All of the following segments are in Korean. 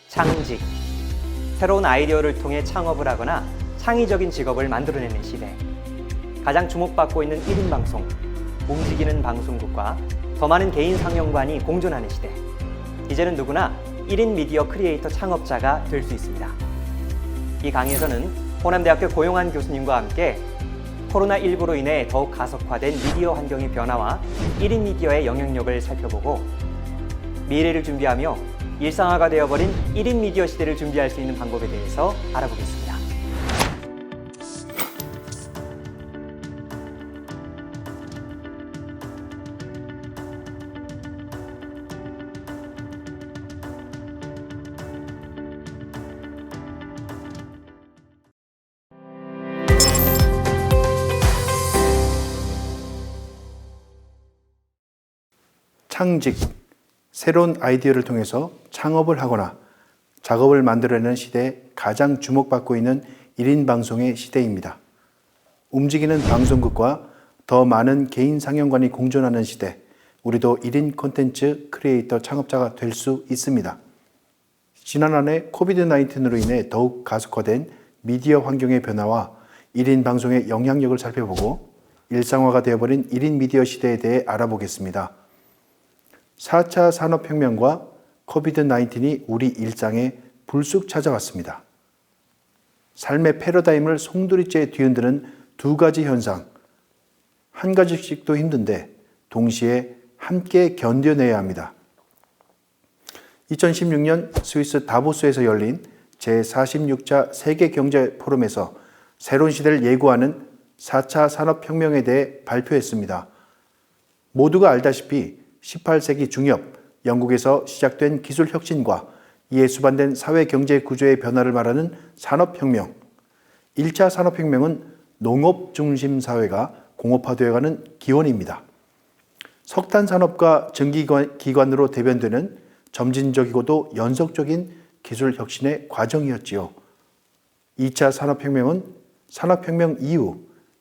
창직, 새로운 아이디어를 통해 창업을 하거나 창의적인 직업을 만들어내는 시대. 가장 주목받고 있는 1인 방송, 움직이는 방송국과 더 많은 개인 상영관이 공존하는 시대. 이제는 누구나 1인 미디어 크리에이터 창업자가 될 수 있습니다. 이 강의에서는 호남대학교 고용한 교수님과 함께 코로나19로 인해 더욱 가속화된 미디어 환경의 변화와 1인 미디어의 영향력을 살펴보고 미래를 준비하며 일상화가 되어버린 1인 미디어 시대를 준비할 수 있는 방법에 대해서 알아보겠습니다. 창직, 새로운 아이디어를 통해서 창업을 하거나 작업을 만들어내는 시대에 가장 주목받고 있는 1인 방송의 시대입니다. 움직이는 방송국과 더 많은 개인 상영관이 공존하는 시대, 우리도 1인 콘텐츠 크리에이터 창업자가 될 수 있습니다. 지난 한 해 코비드-19로 인해 더욱 가속화된 미디어 환경의 변화와 1인 방송의 영향력을 살펴보고 일상화가 되어버린 1인 미디어 시대에 대해 알아보겠습니다. 4차 산업혁명과 코비드-19이 우리 일상에 불쑥 찾아왔습니다. 삶의 패러다임을 송두리째 뒤흔드는 두 가지 현상, 한 가지씩도 힘든데 동시에 함께 견뎌내야 합니다. 2016년 스위스 다보스에서 열린 제46차 세계경제포럼에서 새로운 시대를 예고하는 4차 산업혁명에 대해 발표했습니다. 모두가 알다시피 18세기 중엽 영국에서 시작된 기술 혁신과 이에 수반된 사회 경제 구조의 변화를 말하는 산업혁명. 1차 산업혁명은 농업 중심 사회가 공업화되어가는 기원입니다. 석탄 산업과 전기기관으로 대변되는 점진적이고도 연속적인 기술 혁신의 과정이었지요. 2차 산업혁명은 산업혁명 이후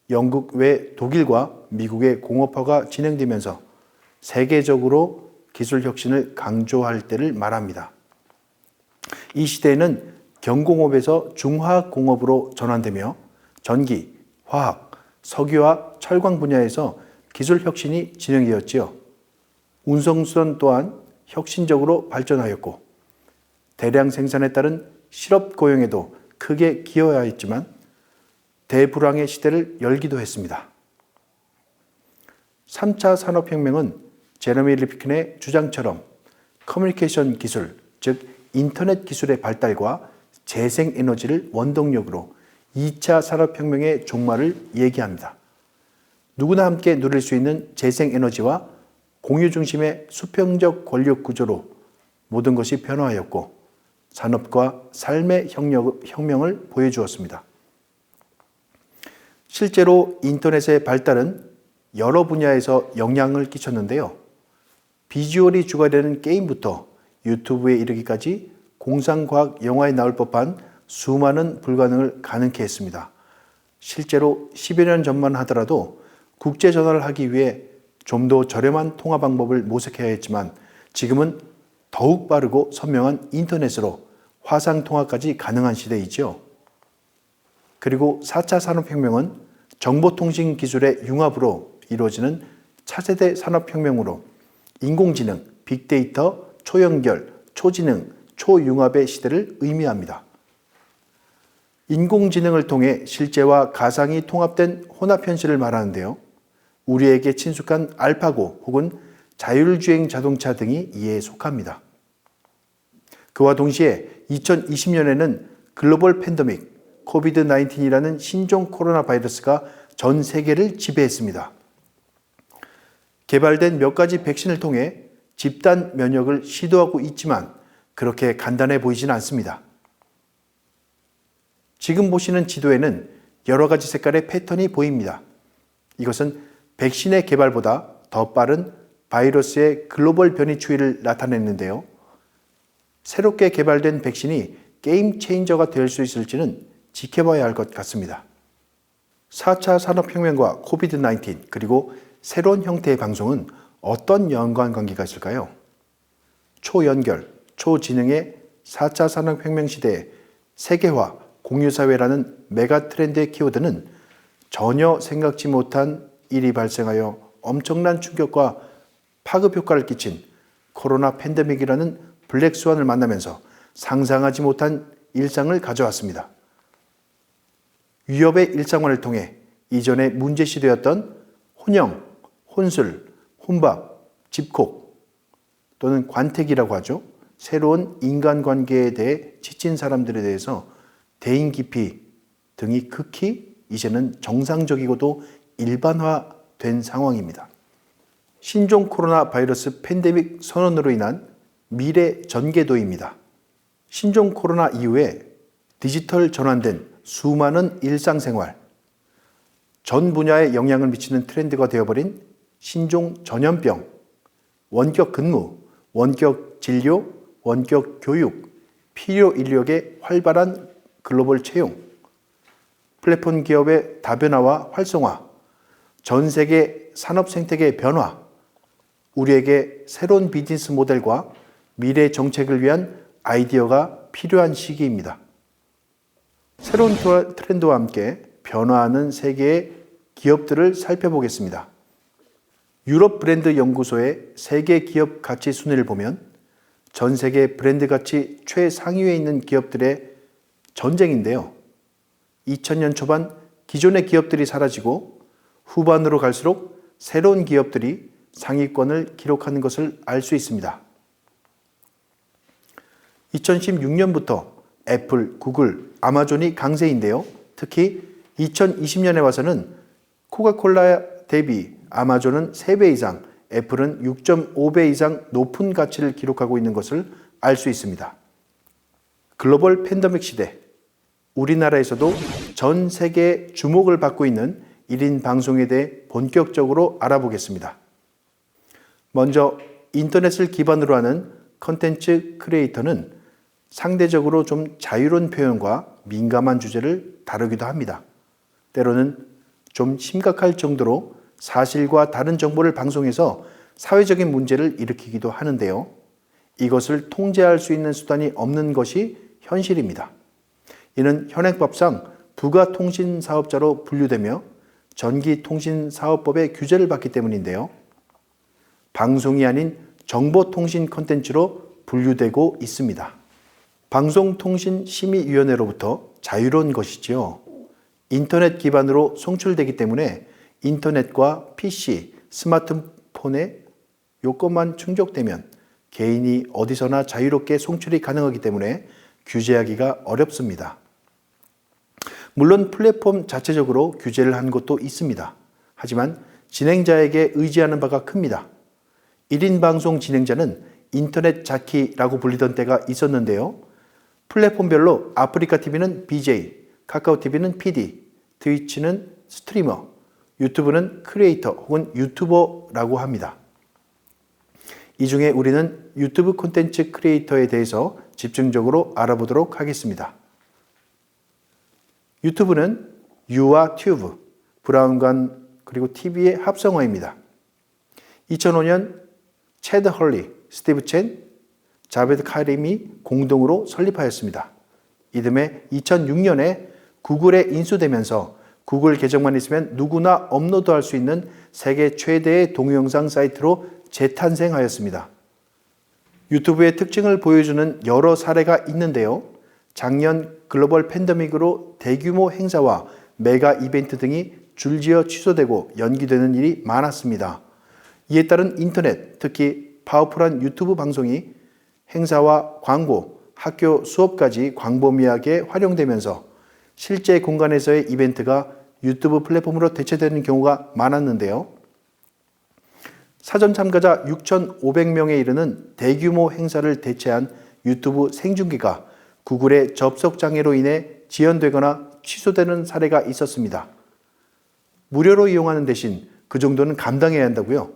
영국 외 독일과 미국의 공업화가 진행되면서 세계적으로 기술 혁신을 강조할 때를 말합니다. 이 시대에는 경공업에서 중화학공업으로 전환되며 전기, 화학, 석유와 철강 분야에서 기술 혁신이 진행되었지요. 운송수단 또한 혁신적으로 발전하였고 대량 생산에 따른 실업 고용에도 크게 기여하였지만 대불황의 시대를 열기도 했습니다. 3차 산업혁명은 제러미 리프킨의 주장처럼 커뮤니케이션 기술, 즉 인터넷 기술의 발달과 재생에너지를 원동력으로 2차 산업혁명의 종말을 얘기합니다. 누구나 함께 누릴 수 있는 재생에너지와 공유 중심의 수평적 권력 구조로 모든 것이 변화하였고 산업과 삶의 혁명을 보여주었습니다. 실제로 인터넷의 발달은 여러 분야에서 영향을 끼쳤는데요. 비주얼이 주가 되는 게임부터 유튜브에 이르기까지 공상과학 영화에 나올 법한 수많은 불가능을 가능케 했습니다. 실제로 10여 년 전만 하더라도 국제 전화를 하기 위해 좀 더 저렴한 통화 방법을 모색해야 했지만 지금은 더욱 빠르고 선명한 인터넷으로 화상 통화까지 가능한 시대이죠. 그리고 4차 산업혁명은 정보통신 기술의 융합으로 이루어지는 차세대 산업혁명으로 인공지능, 빅데이터, 초연결, 초지능, 초융합의 시대를 의미합니다. 인공지능을 통해 실제와 가상이 통합된 혼합현실을 말하는데요. 우리에게 친숙한 알파고 혹은 자율주행 자동차 등이 이에 속합니다. 그와 동시에 2020년에는 글로벌 팬데믹, 코비드-19이라는 신종 코로나 바이러스가 전 세계를 지배했습니다. 개발된 몇 가지 백신을 통해 집단 면역을 시도하고 있지만 그렇게 간단해 보이진 않습니다. 지금 보시는 지도에는 여러 가지 색깔의 패턴이 보입니다. 이것은 백신의 개발보다 더 빠른 바이러스의 글로벌 변이 추이를 나타냈는데요. 새롭게 개발된 백신이 게임 체인저가 될 수 있을지는 지켜봐야 할 것 같습니다. 4차 산업혁명과 코비드-19 그리고 새로운 형태의 방송은 어떤 연관관계가 있을까요? 초연결, 초지능의 4차 산업혁명 시대의 세계화, 공유사회라는 메가 트렌드의 키워드는 전혀 생각지 못한 일이 발생하여 엄청난 충격과 파급 효과를 끼친 코로나 팬데믹이라는 블랙스완을 만나면서 상상하지 못한 일상을 가져왔습니다. 위협의 일상화를 통해 이전에 문제시되었던 혼영, 혼술, 혼밥, 집콕 또는 관택이라고 하죠. 새로운 인간관계에 대해 지친 사람들에 대해서 대인기피 등이 극히 이제는 정상적이고도 일반화된 상황입니다. 신종 코로나 바이러스 팬데믹 선언으로 인한 미래 전개도입니다. 신종 코로나 이후에 디지털 전환된 수많은 일상생활, 전 분야에 영향을 미치는 트렌드가 되어버린 신종 전염병, 원격 근무, 원격 진료, 원격 교육, 필요 인력의 활발한 글로벌 채용, 플랫폼 기업의 다변화와 활성화, 전 세계 산업 생태계의 변화, 우리에게 새로운 비즈니스 모델과 미래 정책을 위한 아이디어가 필요한 시기입니다. 새로운 트렌드와 함께 변화하는 세계의 기업들을 살펴보겠습니다. 유럽 브랜드 연구소의 세계 기업 가치 순위를 보면 전 세계 브랜드 가치 최상위에 있는 기업들의 전쟁인데요. 2000년 초반 기존의 기업들이 사라지고 후반으로 갈수록 새로운 기업들이 상위권을 기록하는 것을 알 수 있습니다. 2016년부터 애플, 구글, 아마존이 강세인데요. 특히 2020년에 와서는 코카콜라 대비 아마존은 3배 이상, 애플은 6.5배 이상 높은 가치를 기록하고 있는 것을 알 수 있습니다. 글로벌 팬데믹 시대, 우리나라에서도 전 세계의 주목을 받고 있는 1인 방송에 대해 본격적으로 알아보겠습니다. 먼저 인터넷을 기반으로 하는 컨텐츠 크리에이터는 상대적으로 좀 자유로운 표현과 민감한 주제를 다루기도 합니다. 때로는 좀 심각할 정도로 사실과 다른 정보를 방송해서 사회적인 문제를 일으키기도 하는데요. 이것을 통제할 수 있는 수단이 없는 것이 현실입니다. 이는 현행법상 부가통신사업자로 분류되며 전기통신사업법의 규제를 받기 때문인데요. 방송이 아닌 정보통신 콘텐츠로 분류되고 있습니다. 방송통신심의위원회로부터 자유로운 것이지요. 인터넷 기반으로 송출되기 때문에 인터넷과 PC, 스마트폰에 요건만 충족되면 개인이 어디서나 자유롭게 송출이 가능하기 때문에 규제하기가 어렵습니다. 물론 플랫폼 자체적으로 규제를 한 곳도 있습니다. 하지만 진행자에게 의지하는 바가 큽니다. 1인 방송 진행자는 인터넷 자키라고 불리던 때가 있었는데요. 플랫폼별로 아프리카 TV는 BJ, 카카오 TV는 PD, 트위치는 스트리머, 유튜브는 크리에이터 혹은 유튜버라고 합니다. 이 중에 우리는 유튜브 콘텐츠 크리에이터에 대해서 집중적으로 알아보도록 하겠습니다. 유튜브는 유와 튜브, 브라운관 그리고 TV의 합성어입니다. 2005년 체드 헐리, 스티브 첸, 자베드 카림이 공동으로 설립하였습니다. 이듬해 2006년에 구글에 인수되면서 구글 계정만 있으면 누구나 업로드할 수 있는 세계 최대의 동영상 사이트로 재탄생하였습니다. 유튜브의 특징을 보여주는 여러 사례가 있는데요. 작년 글로벌 팬데믹으로 대규모 행사와 메가 이벤트 등이 줄지어 취소되고 연기되는 일이 많았습니다. 이에 따른 인터넷, 특히 파워풀한 유튜브 방송이 행사와 광고, 학교 수업까지 광범위하게 활용되면서 실제 공간에서의 이벤트가 유튜브 플랫폼으로 대체되는 경우가 많았는데요. 사전 참가자 6,500명에 이르는 대규모 행사를 대체한 유튜브 생중계가 구글의 접속 장애로 인해 지연되거나 취소되는 사례가 있었습니다. 무료로 이용하는 대신 그 정도는 감당해야 한다고요?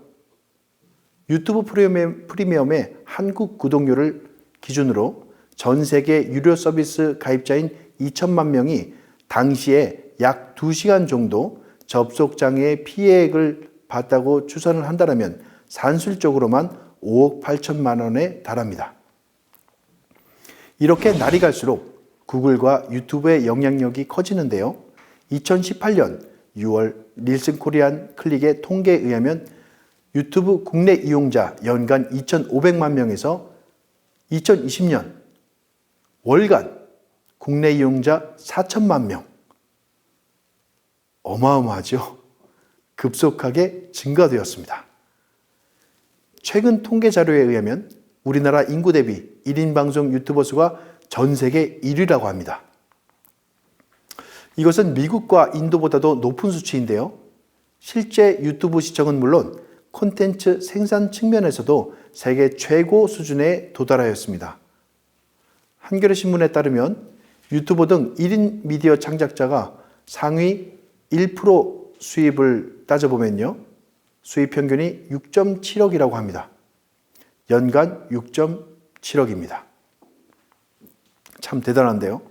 유튜브 프리미엄의 한국 구독료를 기준으로 전 세계 유료 서비스 가입자인 2천만 명이 당시에 약 2시간 정도 접속 장애의 피해액을 봤다고 추산을 한다면 산술적으로만 5억 8천만 원에 달합니다. 이렇게 날이 갈수록 구글과 유튜브의 영향력이 커지는데요. 2018년 6월 닐슨 코리안 클릭의 통계에 의하면 유튜브 국내 이용자 연간 2,500만 명에서 2020년 월간 국내 이용자 4천만 명. 어마어마하죠? 급속하게 증가되었습니다. 최근 통계 자료에 의하면 우리나라 인구 대비 1인 방송 유튜버 수가 전 세계 1위라고 합니다. 이것은 미국과 인도보다도 높은 수치인데요. 실제 유튜브 시청은 물론 콘텐츠 생산 측면에서도 세계 최고 수준에 도달하였습니다. 한겨레 신문에 따르면 유튜버 등 1인 미디어 창작자가 상위 1% 수입을 따져보면요. 수입 평균이 6.7억이라고 합니다. 연간 6.7억입니다. 참 대단한데요.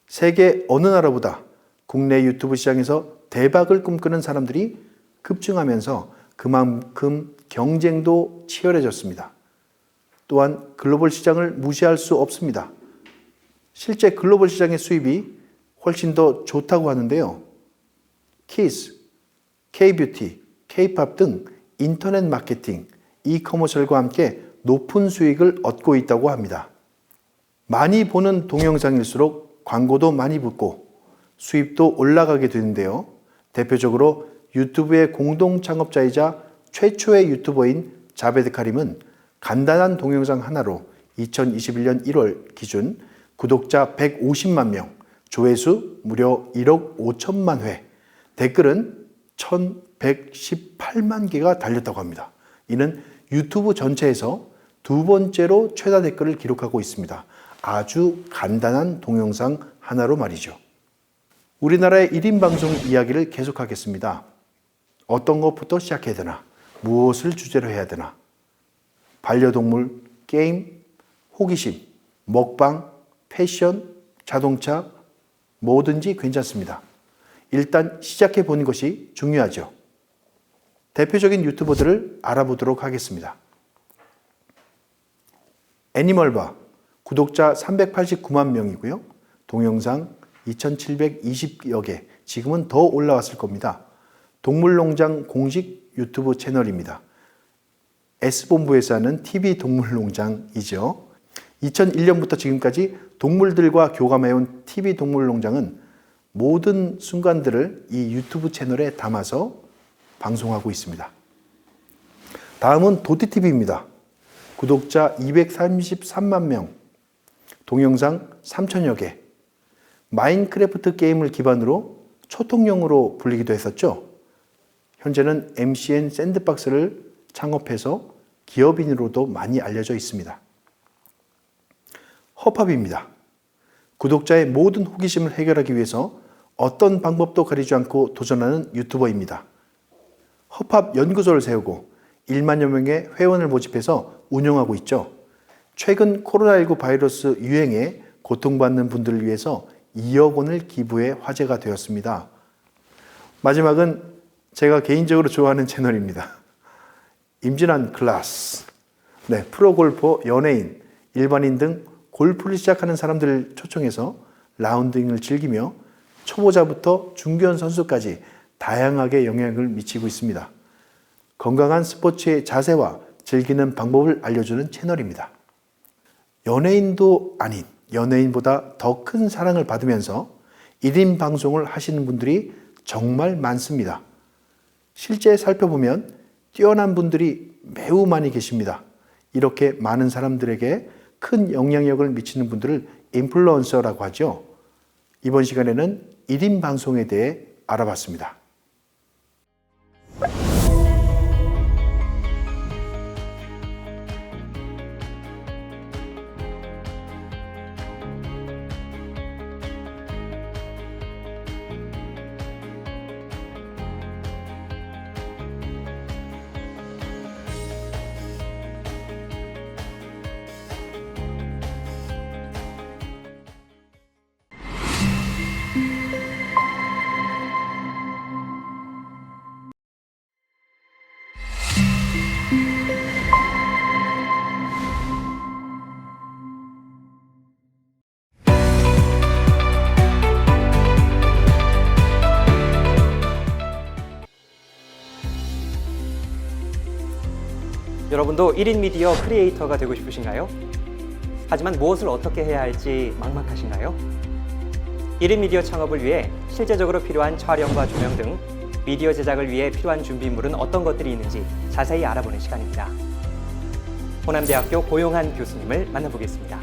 세계 어느 나라보다 국내 유튜브 시장에서 대박을 꿈꾸는 사람들이 급증하면서 그만큼 경쟁도 치열해졌습니다. 또한 글로벌 시장을 무시할 수 없습니다. 실제 글로벌 시장의 수입이 훨씬 더 좋다고 하는데요. 키스, K-뷰티, K-팝 등 인터넷 마케팅, 이커머셜과 함께 높은 수익을 얻고 있다고 합니다. 많이 보는 동영상일수록 광고도 많이 붙고 수입도 올라가게 되는데요. 대표적으로 유튜브의 공동 창업자이자 최초의 유튜버인 자베드 카림은 간단한 동영상 하나로 2021년 1월 기준 구독자 150만 명, 조회수 무려 1억 5천만 회, 댓글은 1118만 개가 달렸다고 합니다. 이는 유튜브 전체에서 두 번째로 최다 댓글을 기록하고 있습니다. 아주 간단한 동영상 하나로 말이죠. 우리나라의 1인 방송 이야기를 계속하겠습니다. 어떤 것부터 시작해야 되나? 무엇을 주제로 해야 되나? 반려동물, 게임, 호기심, 먹방, 패션, 자동차, 뭐든지 괜찮습니다. 일단 시작해 보는 것이 중요하죠. 대표적인 유튜버들을 알아보도록 하겠습니다. 애니멀바, 구독자 389만 명이고요. 동영상 2720여 개, 지금은 더 올라왔을 겁니다. 동물농장 공식 유튜브 채널입니다. S본부에서 하는 TV 동물농장이죠. 2001년부터 지금까지 동물들과 교감해온 TV 동물농장은 모든 순간들을 이 유튜브 채널에 담아서 방송하고 있습니다. 다음은 도티TV입니다. 구독자 233만 명, 동영상 3천여 개, 마인크래프트 게임을 기반으로 초통용으로 불리기도 했었죠. 현재는 MCN 샌드박스를 창업해서 기업인으로도 많이 알려져 있습니다. 허팝입니다. 구독자의 모든 호기심을 해결하기 위해서 어떤 방법도 가리지 않고 도전하는 유튜버입니다. 허팝 연구소를 세우고 1만여 명의 회원을 모집해서 운영하고 있죠. 최근 코로나19 바이러스 유행에 고통받는 분들을 위해서 2억 원을 기부해 화제가 되었습니다. 마지막은 제가 개인적으로 좋아하는 채널입니다. 임진환 클래스. 네, 프로골퍼, 연예인, 일반인 등 골프를 시작하는 사람들을 초청해서 라운딩을 즐기며 초보자부터 중견 선수까지 다양하게 영향을 미치고 있습니다. 건강한 스포츠의 자세와 즐기는 방법을 알려주는 채널입니다. 연예인도 아닌 연예인보다 더 큰 사랑을 받으면서 1인 방송을 하시는 분들이 정말 많습니다. 실제 살펴보면 뛰어난 분들이 매우 많이 계십니다. 이렇게 많은 사람들에게 큰 영향력을 미치는 분들을 인플루언서라고 하죠. 이번 시간에는 1인 방송에 대해 알아봤습니다. 여러분도 1인 미디어 크리에이터가 되고 싶으신가요? 하지만 무엇을 어떻게 해야 할지 막막하신가요? 1인 미디어 창업을 위해 실제적으로 필요한 촬영과 조명 등 미디어 제작을 위해 필요한 준비물은 어떤 것들이 있는지 자세히 알아보는 시간입니다. 호남대학교 고용한 교수님을 만나보겠습니다.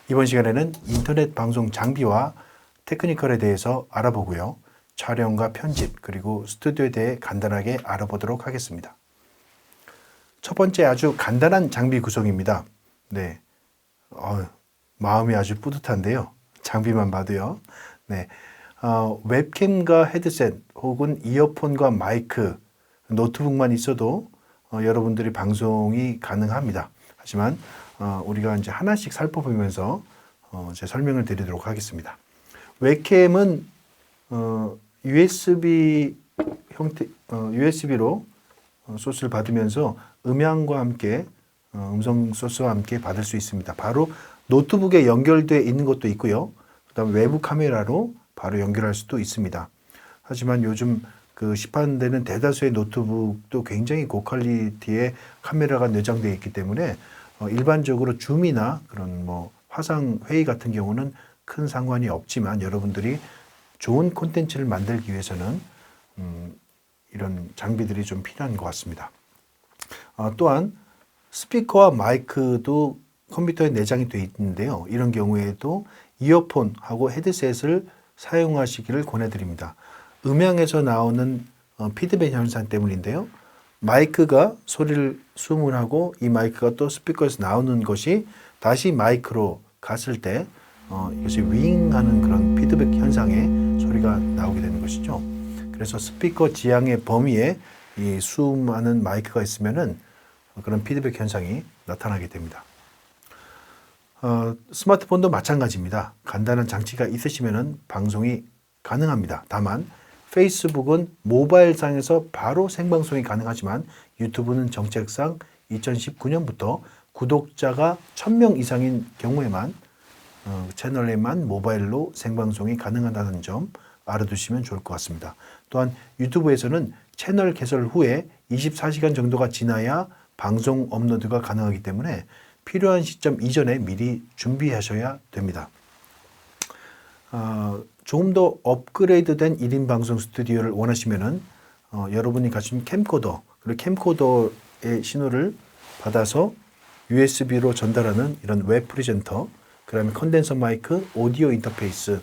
이번 시간에는 인터넷 방송 장비와 테크니컬에 대해서 알아보고요. 촬영과 편집 그리고 스튜디오에 대해 간단하게 알아보도록 하겠습니다. 첫 번째 아주 간단한 장비 구성입니다. 네, 마음이 아주 뿌듯한데요. 장비만 봐도요. 네, 웹캠과 헤드셋 혹은 이어폰과 마이크, 노트북만 있어도 여러분들이 방송이 가능합니다. 하지만 우리가 이제 하나씩 살펴보면서 제 설명을 드리도록 하겠습니다. 웹캠은 USB 형태, USB로 소스를 받으면서 음향과 함께 음성 소스와 함께 받을 수 있습니다. 바로 노트북에 연결되어 있는 것도 있고요. 그다음 외부 카메라로 바로 연결할 수도 있습니다. 하지만 요즘 그 시판되는 대다수의 노트북도 굉장히 고퀄리티의 카메라가 내장되어 있기 때문에 일반적으로 줌이나 그런 뭐 화상 회의 같은 경우는 큰 상관이 없지만 여러분들이 좋은 콘텐츠를 만들기 위해서는 이런 장비들이 좀 필요한 것 같습니다. 또한 스피커와 마이크도 컴퓨터에 내장이 되어 있는데요. 이런 경우에도 이어폰하고 헤드셋을 사용하시기를 권해드립니다. 음향에서 나오는 피드백 현상 때문인데요. 마이크가 소리를 수음을 하고 이 마이크가 또 스피커에서 나오는 것이 다시 마이크로 갔을 때 이것이 윙하는 그런 피드백 현상의 소리가 나오게 되는 것이죠. 그래서 스피커 지향의 범위에 이 수음하는 마이크가 있으면은 그런 피드백 현상이 나타나게 됩니다. 스마트폰도 마찬가지입니다. 간단한 장치가 있으시면은 방송이 가능합니다. 다만 페이스북은 모바일상에서 바로 생방송이 가능하지만 유튜브는 정책상 2019년부터 구독자가 1000명 이상인 경우에만 채널에만 모바일로 생방송이 가능하다는 점 알아두시면 좋을 것 같습니다. 또한 유튜브에서는 채널 개설 후에 24시간 정도가 지나야 방송 업로드가 가능하기 때문에 필요한 시점 이전에 미리 준비하셔야 됩니다. 조금 더 업그레이드된 1인 방송 스튜디오를 원하시면은 여러분이 가진 캠코더 그리고 캠코더의 신호를 받아서 USB로 전달하는 이런 웹 프리젠터, 그다음에 컨덴서 마이크, 오디오 인터페이스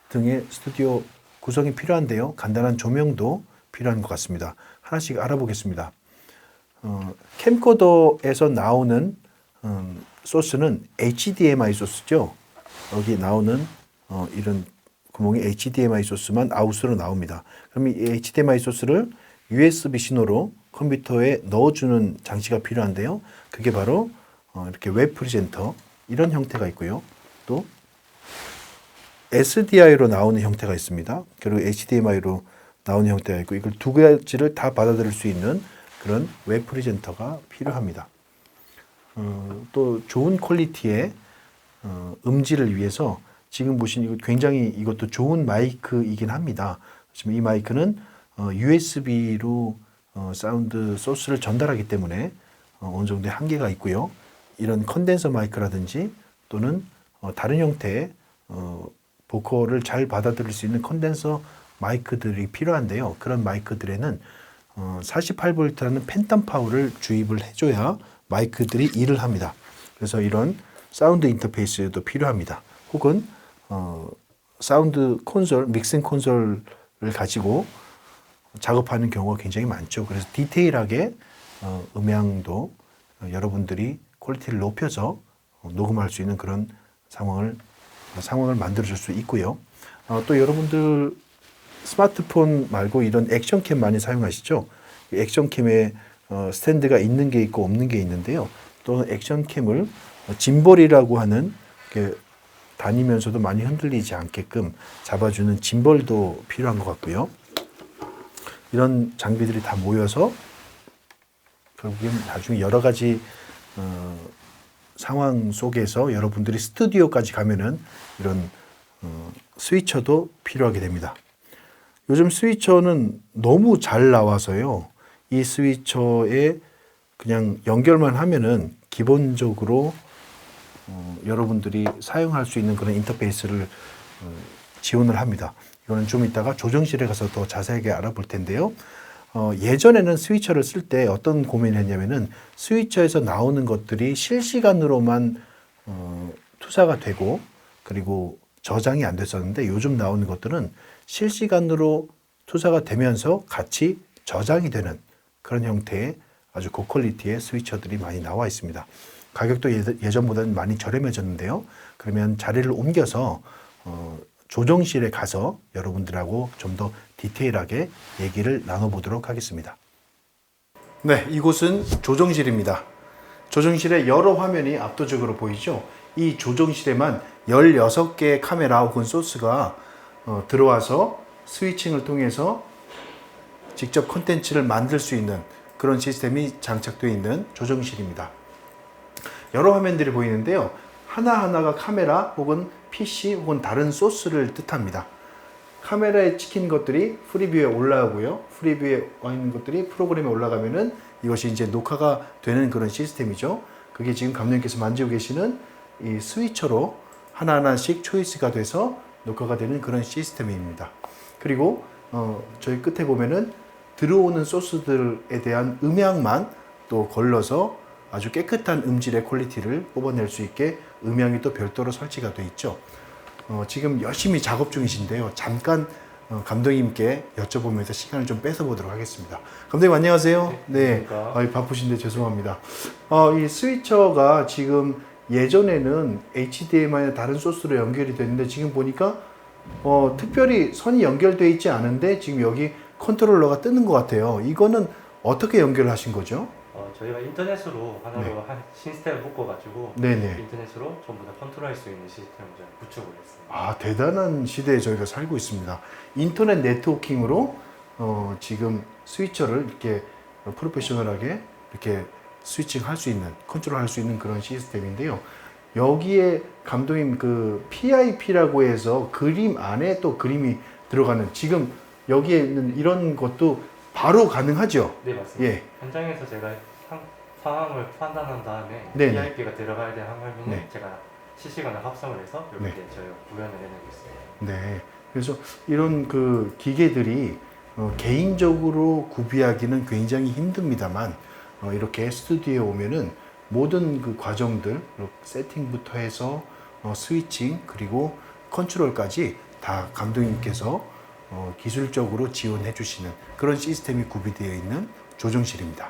등의 스튜디오 구성이 필요한데요. 간단한 조명도 필요한 것 같습니다. 하나씩 알아보겠습니다. 캠코더에서 나오는 소스는 HDMI 소스죠. 여기 나오는 이런 구멍이 HDMI 소스만 아웃으로 나옵니다. 그럼 이 HDMI 소스를 USB 신호로 컴퓨터에 넣어주는 장치가 필요한데요. 그게 바로 이렇게 웹 프리젠터 이런 형태가 있고요. 또 SDI로 나오는 형태가 있습니다. 그리고 HDMI로 나오는 형태가 있고 이걸 두 가지를 다 받아들일 수 있는 그런 웹 프리젠터가 필요합니다. 또 좋은 퀄리티의 음질을 위해서 지금 보신 이거 굉장히 이것도 좋은 마이크이긴 합니다. 지금 이 마이크는 USB로 사운드 소스를 전달하기 때문에 어느 정도의 한계가 있고요. 이런 컨덴서 마이크라든지 또는 다른 형태의 보컬을 잘 받아들일 수 있는 컨덴서 마이크들이 필요한데요. 그런 마이크들에는 48V라는 팬텀 파워를 주입을 해줘야 마이크들이 일을 합니다. 그래서 이런 사운드 인터페이스도 필요합니다. 혹은 사운드 콘솔, 믹싱 콘솔을 가지고 작업하는 경우가 굉장히 많죠. 그래서 디테일하게 음향도 여러분들이 퀄리티를 높여서 녹음할 수 있는 그런 상황을 만들어줄 수 있고요. 또 여러분들 스마트폰 말고 이런 액션캠 많이 사용하시죠? 액션캠에 스탠드가 있는 게 있고 없는 게 있는데요. 또 액션캠을 짐볼이라고 하는 다니면서도 많이 흔들리지 않게끔 잡아주는 짐벌도 필요한 것 같고요. 이런 장비들이 다 모여서 결국엔 나중에 여러 가지 상황 속에서 여러분들이 스튜디오까지 가면은 이런 스위처도 필요하게 됩니다. 요즘 스위처는 너무 잘 나와서요. 이 스위처에 그냥 연결만 하면은 기본적으로 여러분들이 사용할 수 있는 그런 인터페이스를 지원을 합니다. 이거는 좀 이따가 조정실에 가서 더 자세하게 알아볼 텐데요. 예전에는 스위처를 쓸 때 어떤 고민을 했냐면은 스위처에서 나오는 것들이 실시간으로만 투사가 되고 그리고 저장이 안 됐었는데 요즘 나오는 것들은 실시간으로 투사가 되면서 같이 저장이 되는 그런 형태의 아주 고퀄리티의 스위처들이 많이 나와 있습니다. 가격도 예전보다는 많이 저렴해졌는데요. 그러면 자리를 옮겨서 조정실에 가서 여러분들하고 좀 더 디테일하게 얘기를 나눠보도록 하겠습니다. 네, 이곳은 조정실입니다. 조정실에 여러 화면이 압도적으로 보이죠? 이 조정실에만 16개의 카메라 혹은 소스가 들어와서 스위칭을 통해서 직접 콘텐츠를 만들 수 있는 그런 시스템이 장착되어 있는 조정실입니다. 여러 화면들이 보이는데요. 하나하나가 카메라 혹은 PC 혹은 다른 소스를 뜻합니다. 카메라에 찍힌 것들이 프리뷰에 올라가고요. 프리뷰에 와 있는 것들이 프로그램에 올라가면은 이것이 이제 녹화가 되는 그런 시스템이죠. 그게 지금 감독님께서 만지고 계시는 이 스위처로 하나하나씩 초이스가 돼서 녹화가 되는 그런 시스템입니다. 그리고 저희 끝에 보면은 들어오는 소스들에 대한 음향만 또 걸러서 아주 깨끗한 음질의 퀄리티를 뽑아낼 수 있게 음향이 또 별도로 설치가 되어 있죠. 지금 열심히 작업 중이신데요. 잠깐 감독님께 여쭤보면서 시간을 좀 뺏어 보도록 하겠습니다. 감독님 안녕하세요. 네, 바쁘신데 죄송합니다. 이 스위처가 지금 예전에는 HDMI나 다른 소스로 연결이 됐는데 지금 보니까 특별히 선이 연결되어 있지 않은데 지금 여기 컨트롤러가 뜨는 것 같아요. 이거는 어떻게 연결하신 거죠? 저희가 인터넷으로 하나로 한 시스템을 묶어가지고 네네. 인터넷으로 전부 다 컨트롤할 수 있는 시스템을 저희 구축을 했습니다. 아, 대단한 시대에 저희가 살고 있습니다. 인터넷 네트워킹으로 지금 스위처를 이렇게 프로페셔널하게 이렇게 스위칭 할 수 있는, 컨트롤 할 수 있는 그런 시스템인데요. 여기에 감독님 그 PIP라고 해서 그림 안에 또 그림이 들어가는 지금 여기에 있는 이런 것도 바로 가능하죠? 네, 맞습니다. 예. 현장에서 제가 상황을 판단한 다음에 네네. PIP가 들어가야 될 화면을 네. 제가 실시간으로 합성을 해서 이렇게 네. 저희가 구현을 해내고 있습니다. 네. 그래서 이런 그 기계들이 개인적으로 구비하기는 굉장히 힘듭니다만 이렇게 스튜디오에 오면은 모든 그 과정들 세팅부터 해서 스위칭 그리고 컨트롤까지 다 감독님께서 기술적으로 지원해 주시는 그런 시스템이 구비되어 있는 조정실입니다.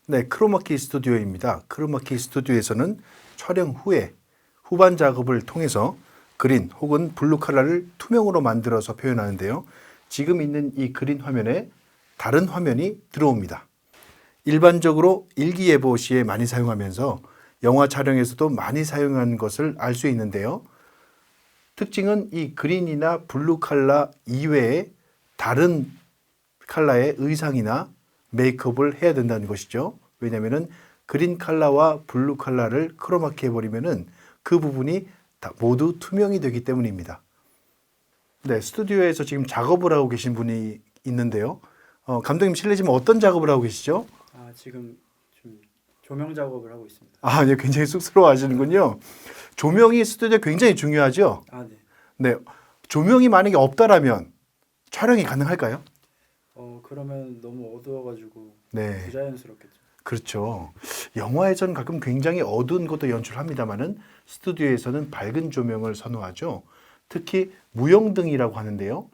네, 크로마키 스튜디오입니다. 크로마키 스튜디오에서는 촬영 후에 후반 작업을 통해서 그린 혹은 블루 컬러를 투명으로 만들어서 표현하는데요. 지금 있는 이 그린 화면에 다른 화면이 들어옵니다. 일반적으로 일기예보 시에 많이 사용하면서 영화 촬영에서도 많이 사용하는 것을 알 수 있는데요. 특징은 이 그린이나 블루 컬러 이외에 다른 컬러의 의상이나 메이크업을 해야 된다는 것이죠. 왜냐하면 그린 컬러와 블루 컬러를 크로마키 해버리면은 그 부분이 다 모두 투명이 되기 때문입니다. 네, 스튜디오에서 지금 작업을 하고 계신 분이 있는데요. 감독님 실례지만 어떤 작업을 하고 계시죠? 지금 좀 조명 작업을 하고 있습니다. 아, 네, 굉장히 쑥스러워 하시는군요. 조명이 스튜디오에 굉장히 중요하죠? 네. 네, 조명이 만약에 없다라면 촬영이 가능할까요? 그러면 너무 어두워가지고 네. 부자연스럽겠죠. 그렇죠. 영화에서는 가끔 굉장히 어두운 것도 연출합니다만은 스튜디오에서는 밝은 조명을 선호하죠. 특히 무영등이라고 하는데요.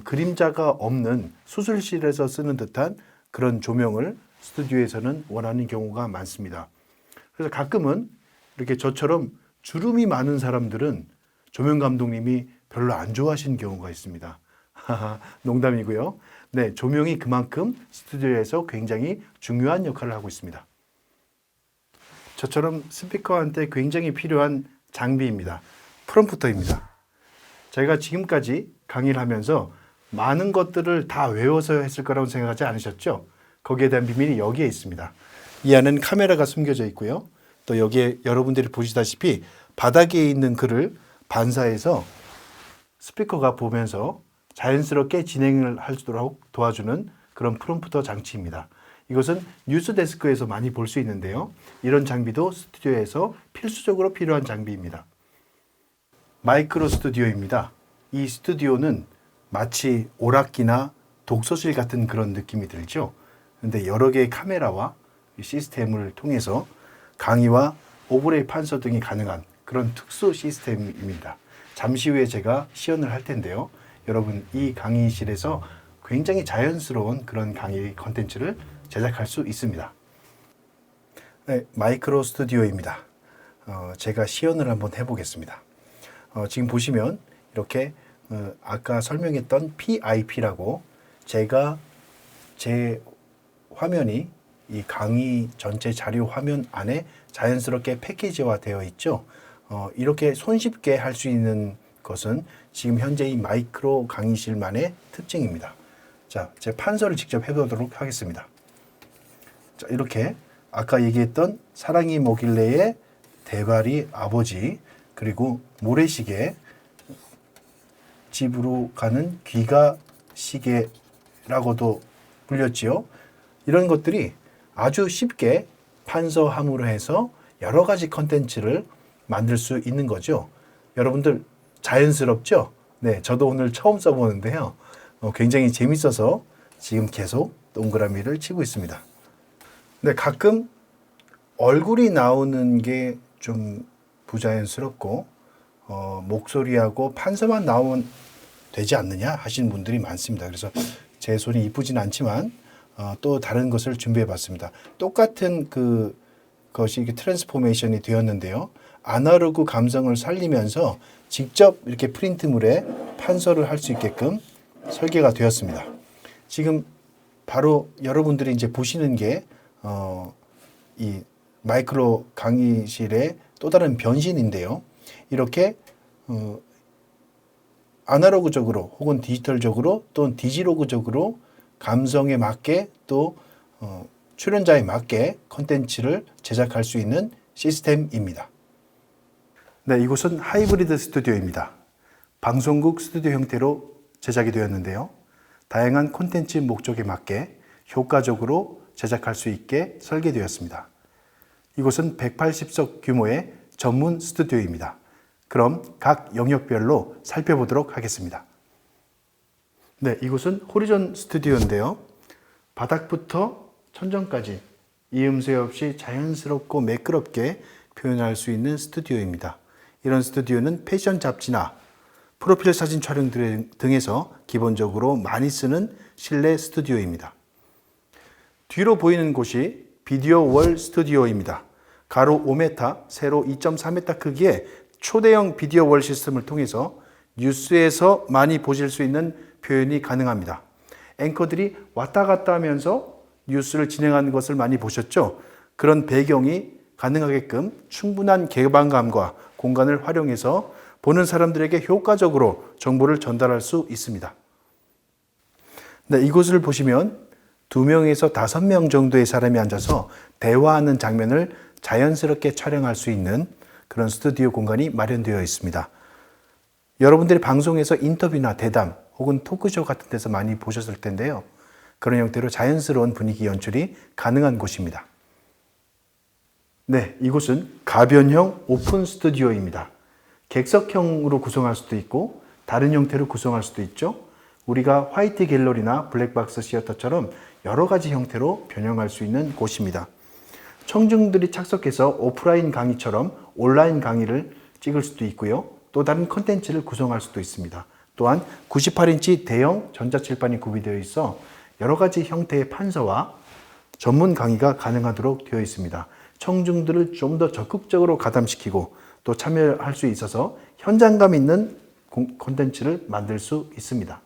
그림자가 없는 수술실에서 쓰는 듯한 그런 조명을 스튜디오에서는 원하는 경우가 많습니다. 그래서 가끔은 이렇게 저처럼 주름이 많은 사람들은 조명 감독님이 별로 안 좋아하시는 경우가 있습니다. 농담이고요. 네, 조명이 그만큼 스튜디오에서 굉장히 중요한 역할을 하고 있습니다. 저처럼 스피커한테 굉장히 필요한 장비입니다. 프롬프터입니다. 저희가 지금까지 강의를 하면서 많은 것들을 다 외워서 했을 거라고 생각하지 않으셨죠? 거기에 대한 비밀이 여기에 있습니다. 이 안에는 카메라가 숨겨져 있고요. 또 여기에 여러분들이 보시다시피 바닥에 있는 글을 반사해서 스피커가 보면서 자연스럽게 진행을 할 수 있도록 도와주는 그런 프롬프터 장치입니다. 이것은 뉴스데스크에서 많이 볼 수 있는데요. 이런 장비도 스튜디오에서 필수적으로 필요한 장비입니다. 마이크로 스튜디오입니다. 이 스튜디오는 마치 오락기나 독서실 같은 그런 느낌이 들죠. 그런데 여러 개의 카메라와 시스템을 통해서 강의와 오버레이 판서 등이 가능한 그런 특수 시스템입니다. 잠시 후에 제가 시연을 할 텐데요. 여러분 이 강의실에서 굉장히 자연스러운 그런 강의 컨텐츠를 제작할 수 있습니다. 네, 마이크로 스튜디오입니다. 제가 시연을 한번 해보겠습니다. 지금 보시면 이렇게 아까 설명했던 PIP라고 제가 제 화면이 이 강의 전체 자료 화면 안에 자연스럽게 패키지화 되어 있죠. 이렇게 손쉽게 할 수 있는 것은 지금 현재 이 마이크로 강의실만의 특징입니다. 자, 제 판서를 직접 해보도록 하겠습니다. 자, 이렇게 아까 얘기했던 사랑이 뭐길래의 대발이 아버지, 그리고 모래시계, 집으로 가는 귀가 시계라고도 불렸지요. 이런 것들이 아주 쉽게 판서함으로 해서 여러 가지 컨텐츠를 만들 수 있는 거죠. 여러분들 자연스럽죠? 네, 저도 오늘 처음 써보는데요. 굉장히 재밌어서 지금 계속 동그라미를 치고 있습니다. 근데 가끔 얼굴이 나오는 게 좀 부자연스럽고 목소리하고 판서만 나오면 되지 않느냐 하시는 분들이 많습니다. 그래서 제 손이 이쁘진 않지만 또 다른 것을 준비해 봤습니다. 똑같은 것이 트랜스포메이션이 되었는데요. 아날로그 감성을 살리면서 직접 이렇게 프린트물에 판서를 할 수 있게끔 설계가 되었습니다. 지금 바로 여러분들이 이제 보시는 게 이 마이크로 강의실의 또 다른 변신인데요. 이렇게 아날로그적으로 혹은 디지털적으로 또는 디지로그적으로 감성에 맞게 또 출연자에 맞게 컨텐츠를 제작할 수 있는 시스템입니다. 네, 이곳은 하이브리드 스튜디오입니다. 방송국 스튜디오 형태로 제작이 되었는데요. 다양한 콘텐츠 목적에 맞게 효과적으로 제작할 수 있게 설계되었습니다. 이곳은 180석 규모의 전문 스튜디오입니다. 그럼 각 영역별로 살펴보도록 하겠습니다. 네, 이곳은 호리존 스튜디오인데요. 바닥부터 천정까지 이음새 없이 자연스럽고 매끄럽게 표현할 수 있는 스튜디오입니다. 이런 스튜디오는 패션 잡지나 프로필 사진 촬영 등에서 기본적으로 많이 쓰는 실내 스튜디오입니다. 뒤로 보이는 곳이 비디오 월 스튜디오입니다. 가로 5m, 세로 2.4m 크기의 초대형 비디오 월 시스템을 통해서 뉴스에서 많이 보실 수 있는 표현이 가능합니다. 앵커들이 왔다 갔다 하면서 뉴스를 진행하는 것을 많이 보셨죠? 그런 배경이 가능하게끔 충분한 개방감과 공간을 활용해서 보는 사람들에게 효과적으로 정보를 전달할 수 있습니다. 네, 이곳을 보시면 2명에서 5명 정도의 사람이 앉아서 대화하는 장면을 자연스럽게 촬영할 수 있는 그런 스튜디오 공간이 마련되어 있습니다. 여러분들이 방송에서 인터뷰나 대담 혹은 토크쇼 같은 데서 많이 보셨을 텐데요. 그런 형태로 자연스러운 분위기 연출이 가능한 곳입니다. 네, 이곳은 가변형 오픈 스튜디오입니다. 객석형으로 구성할 수도 있고 다른 형태로 구성할 수도 있죠. 우리가 화이트 갤러리나 블랙박스 시어터처럼 여러 가지 형태로 변형할 수 있는 곳입니다. 청중들이 착석해서 오프라인 강의처럼 온라인 강의를 찍을 수도 있고요. 또 다른 컨텐츠를 구성할 수도 있습니다. 또한 98인치 대형 전자칠판이 구비되어 있어 여러 가지 형태의 판서와 전문 강의가 가능하도록 되어 있습니다. 청중들을 좀 더 적극적으로 가담시키고 또 참여할 수 있어서 현장감 있는 콘텐츠를 만들 수 있습니다.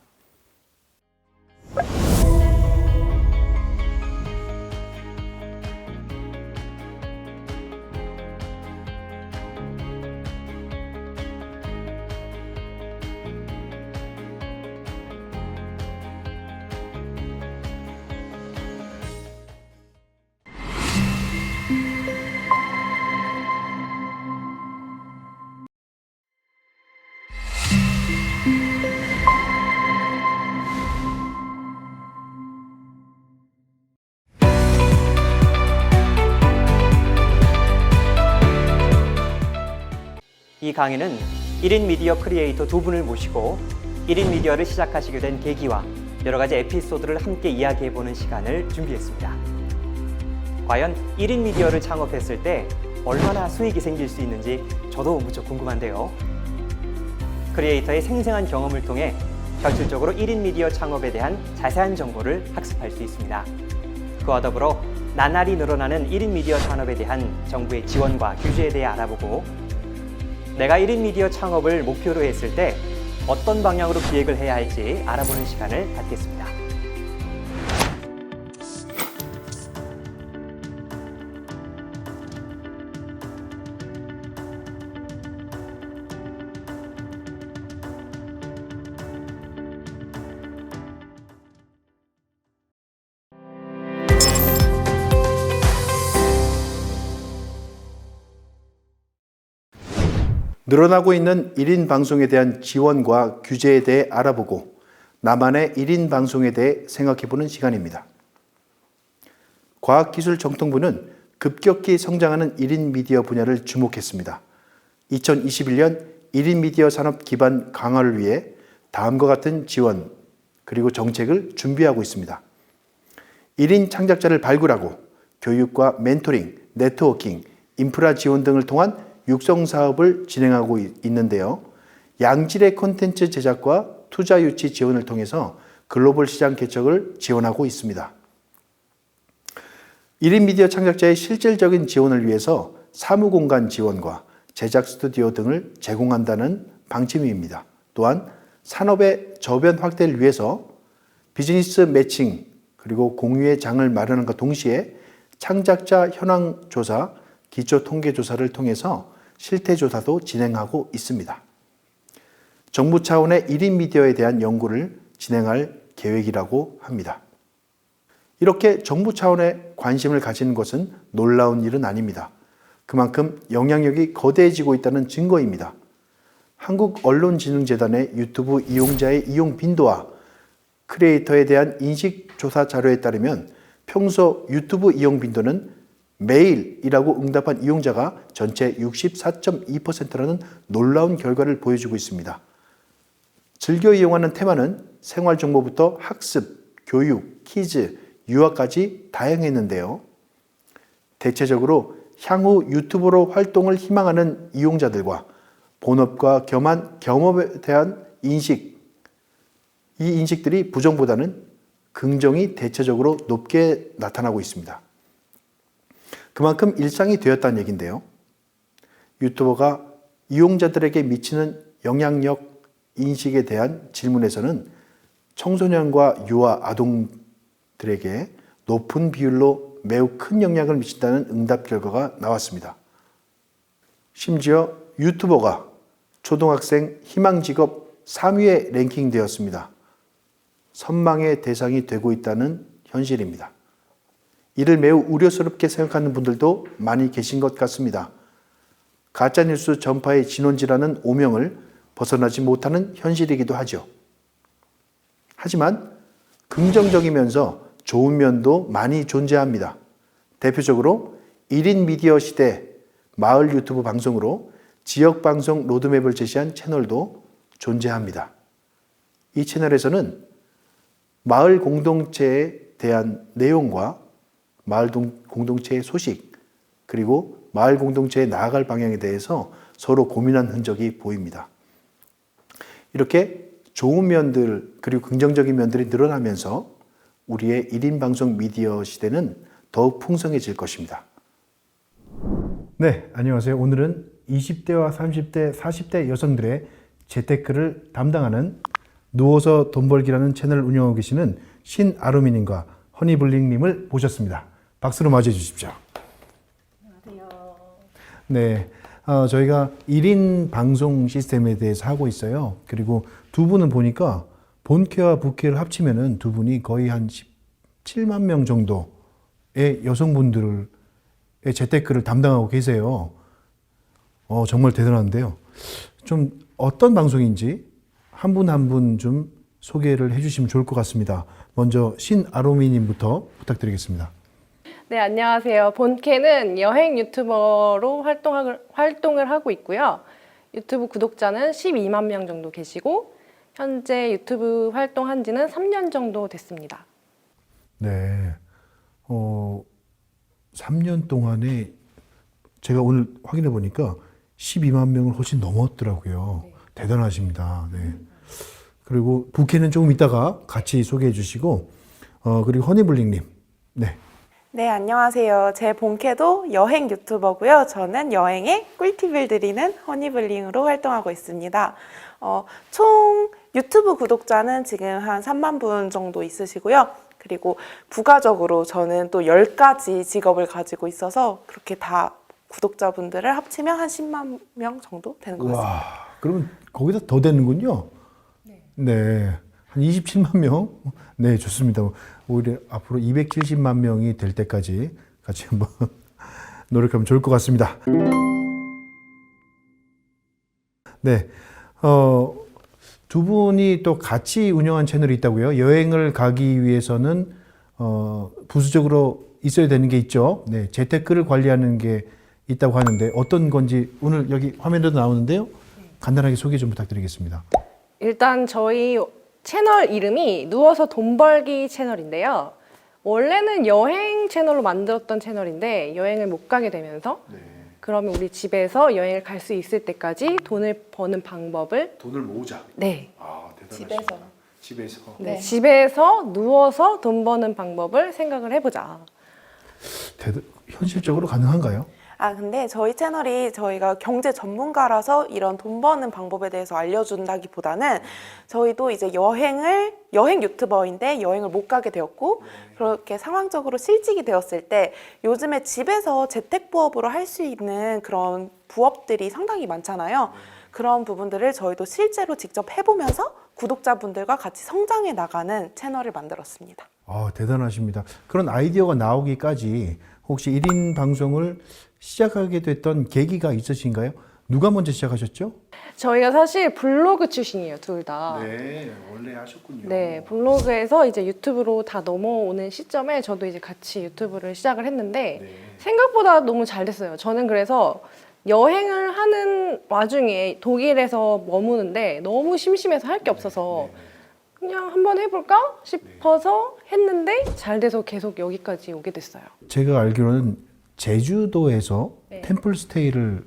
이 강의는 1인 미디어 크리에이터 두 분을 모시고 1인 미디어를 시작하시게 된 계기와 여러 가지 에피소드를 함께 이야기해보는 시간을 준비했습니다. 과연 1인 미디어를 창업했을 때 얼마나 수익이 생길 수 있는지 저도 무척 궁금한데요. 크리에이터의 생생한 경험을 통해 실질적으로 1인 미디어 창업에 대한 자세한 정보를 학습할 수 있습니다. 그와 더불어 나날이 늘어나는 1인 미디어 산업에 대한 정부의 지원과 규제에 대해 알아보고 내가 1인 미디어 창업을 목표로 했을 때 어떤 방향으로 기획을 해야 할지 알아보는 시간을 갖겠습니다. 늘어나고 있는 1인 방송에 대한 지원과 규제에 대해 알아보고 나만의 1인 방송에 대해 생각해보는 시간입니다. 과학기술정통부는 급격히 성장하는 1인 미디어 분야를 주목했습니다. 2021년 1인 미디어 산업 기반 강화를 위해 다음과 같은 지원 그리고 정책을 준비하고 있습니다. 1인 창작자를 발굴하고 교육과 멘토링, 네트워킹, 인프라 지원 등을 통한 육성 사업을 진행하고 있는데요. 양질의 콘텐츠 제작과 투자 유치 지원을 통해서 글로벌 시장 개척을 지원하고 있습니다. 1인 미디어 창작자의 실질적인 지원을 위해서 사무공간 지원과 제작 스튜디오 등을 제공한다는 방침입니다. 또한 산업의 저변 확대를 위해서 비즈니스 매칭 그리고 공유의 장을 마련함과 동시에 창작자 현황 조사, 기초 통계 조사를 통해서 실태 조사도 진행하고 있습니다. 정부 차원의 1인 미디어에 대한 연구를 진행할 계획이라고 합니다. 이렇게 정부 차원의 관심을 가지는 것은 놀라운 일은 아닙니다. 그만큼 영향력이 거대해지고 있다는 증거입니다. 한국언론진흥재단의 유튜브 이용자의 이용 빈도와 크리에이터에 대한 인식 조사 자료에 따르면 평소 유튜브 이용 빈도는 매일이라고 응답한 이용자가 전체 64.2%라는 놀라운 결과를 보여주고 있습니다. 즐겨 이용하는 테마는 생활정보부터 학습, 교육, 퀴즈, 유아까지 다양했는데요. 대체적으로 향후 유튜버로 활동을 희망하는 이용자들과 본업과 겸한 경험에 대한 인식, 이 인식들이 부정보다는 긍정이 대체적으로 높게 나타나고 있습니다. 그만큼 일상이 되었다는 얘기인데요. 유튜버가 이용자들에게 미치는 영향력 인식에 대한 질문에서는 청소년과 유아 아동들에게 높은 비율로 매우 큰 영향을 미친다는 응답 결과가 나왔습니다. 심지어 유튜버가 초등학생 희망직업 3위에 랭킹되었습니다. 선망의 대상이 되고 있다는 현실입니다. 이를 매우 우려스럽게 생각하는 분들도 많이 계신 것 같습니다. 가짜뉴스 전파의 진원지라는 오명을 벗어나지 못하는 현실이기도 하죠. 하지만 긍정적이면서 좋은 면도 많이 존재합니다. 대표적으로 1인 미디어 시대 마을 유튜브 방송으로 지역 방송 로드맵을 제시한 채널도 존재합니다. 이 채널에서는 마을 공동체에 대한 내용과 마을 공동체의 소식, 그리고 마을 공동체에 나아갈 방향에 대해서 서로 고민한 흔적이 보입니다. 이렇게 좋은 면들, 그리고 긍정적인 면들이 늘어나면서 우리의 1인 방송 미디어 시대는 더욱 풍성해질 것입니다. 네, 안녕하세요. 오늘은 20대와 30대, 40대 여성들의 재테크를 담당하는 누워서 돈 벌기라는 채널을 운영하고 계시는 신아루미님과 허니블링님을 모셨습니다. 박수로 맞이해 주십시오. 안녕하세요. 네, 저희가 1인 방송 시스템에 대해서 하고 있어요. 그리고 두 분은 보니까 본캐와 부캐를 합치면은 두 분이 거의 한 17만 명 정도의 여성분들의 재테크를 담당하고 계세요. 정말 대단한데요. 좀 어떤 방송인지 한 분 한 분 좀 소개를 해주시면 좋을 것 같습니다. 먼저 신아로미님부터 부탁드리겠습니다. 네, 안녕하세요. 본캐는 여행 유튜버로 활동을 하고 있고요. 유튜브 구독자는 12만 명 정도 계시고 현재 유튜브 활동한 지는 3년 정도 됐습니다. 네. 3년 동안에 제가 오늘 확인해 보니까 12만 명을 훨씬 넘었더라고요. 대단하십니다. 네. 그리고 부캐는 조금 이따가 같이 소개해 주시고, 그리고 허니블링님. 네. 네, 안녕하세요. 제 본캐도 여행 유튜버고요. 저는 여행의 꿀팁을 드리는 허니블링으로 활동하고 있습니다. 총 유튜브 구독자는 지금 한 3만 분 정도 있으시고요. 그리고 부가적으로 저는 또 10가지 직업을 가지고 있어서 그렇게 다 구독자분들을 합치면 한 10만 명 정도 되는 것 같습니다. 와, 그러면 거기다 더 되는군요. 네. 한 27만 명? 네, 좋습니다. 오히려 앞으로 270만 명이 될 때까지 같이 한번 노력하면 좋을 것 같습니다. 네. 두 분이 또 같이 운영한 채널이 있다고요. 여행을 가기 위해서는 부수적으로 있어야 되는 게 있죠. 네, 재테크를 관리하는 게 있다고 하는데 어떤 건지 오늘 여기 화면에도 나오는데요. 간단하게 소개 좀 부탁드리겠습니다. 일단 저희 채널 이름이 누워서 돈 벌기 채널인데요. 원래는 여행 채널로 만들었던 채널인데 여행을 못 가게 되면서 그러면 우리 집에서 여행을 갈 수 있을 때까지 돈을 버는 방법을 돈을 모으자. 네, 아, 대단하시다. 집에서. 네. 집에서 누워서 돈 버는 방법을 생각을 해보자. 현실적으로 가능한가요? 근데 저희 채널이 저희가 경제 전문가라서 이런 돈 버는 방법에 대해서 알려준다기보다는 저희도 이제 여행 유튜버인데 여행을 못 가게 되었고 그렇게 상황적으로 실직이 되었을 때 요즘에 집에서 재택부업으로 할 수 있는 그런 부업들이 상당히 많잖아요. 그런 부분들을 저희도 실제로 직접 해보면서 구독자분들과 같이 성장해 나가는 채널을 만들었습니다. 대단하십니다. 그런 아이디어가 나오기까지 혹시 1인 방송을 시작하게 됐던 계기가 있으신가요? 누가 먼저 시작하셨죠? 저희가 사실 블로그 출신이에요, 둘 다. 네, 원래 하셨군요. 네, 블로그에서 이제 유튜브로 다 넘어오는 시점에 저도 이제 같이 유튜브를 시작을 했는데 생각보다 너무 잘 됐어요. 저는 그래서 여행을 하는 와중에 독일에서 머무는데 너무 심심해서 할 게 없어서 그냥 한번 해볼까 싶어서 했는데 잘 돼서 계속 여기까지 오게 됐어요. 제가 알기로는 제주도에서 네. 템플스테이를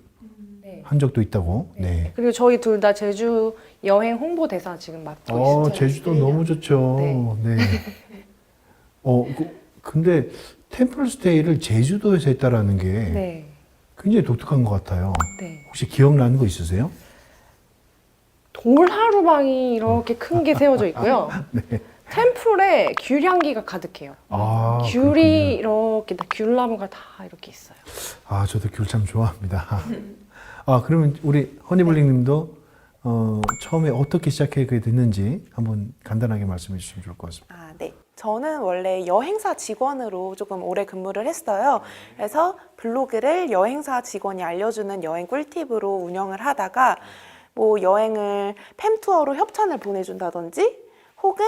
네. 한 적도 있다고. 네. 그리고 저희 둘 다 제주 여행 홍보대사 지금 맡고 있어요. 제주도 너무 좋죠. 네. 네. 근데 템플스테이를 제주도에서 했다라는 게 네. 굉장히 독특한 것 같아요. 네. 혹시 기억나는 거 있으세요? 돌하루방이 이렇게 큰 게 세워져 있고요. 네. 템플에 귤 향기가 가득해요. 귤이 이렇게 다 귤나무가 다 이렇게 있어요. 저도 귤 참 좋아합니다. 그러면 우리 허니블링님도 처음에 어떻게 시작하게 됐는지 한번 간단하게 말씀해 주시면 좋을 것 같습니다. 네. 저는 원래 여행사 직원으로 조금 오래 근무를 했어요. 그래서 블로그를 여행사 직원이 알려주는 여행 꿀팁으로 운영을 하다가 뭐 여행을 팸투어로 협찬을 보내준다든지 혹은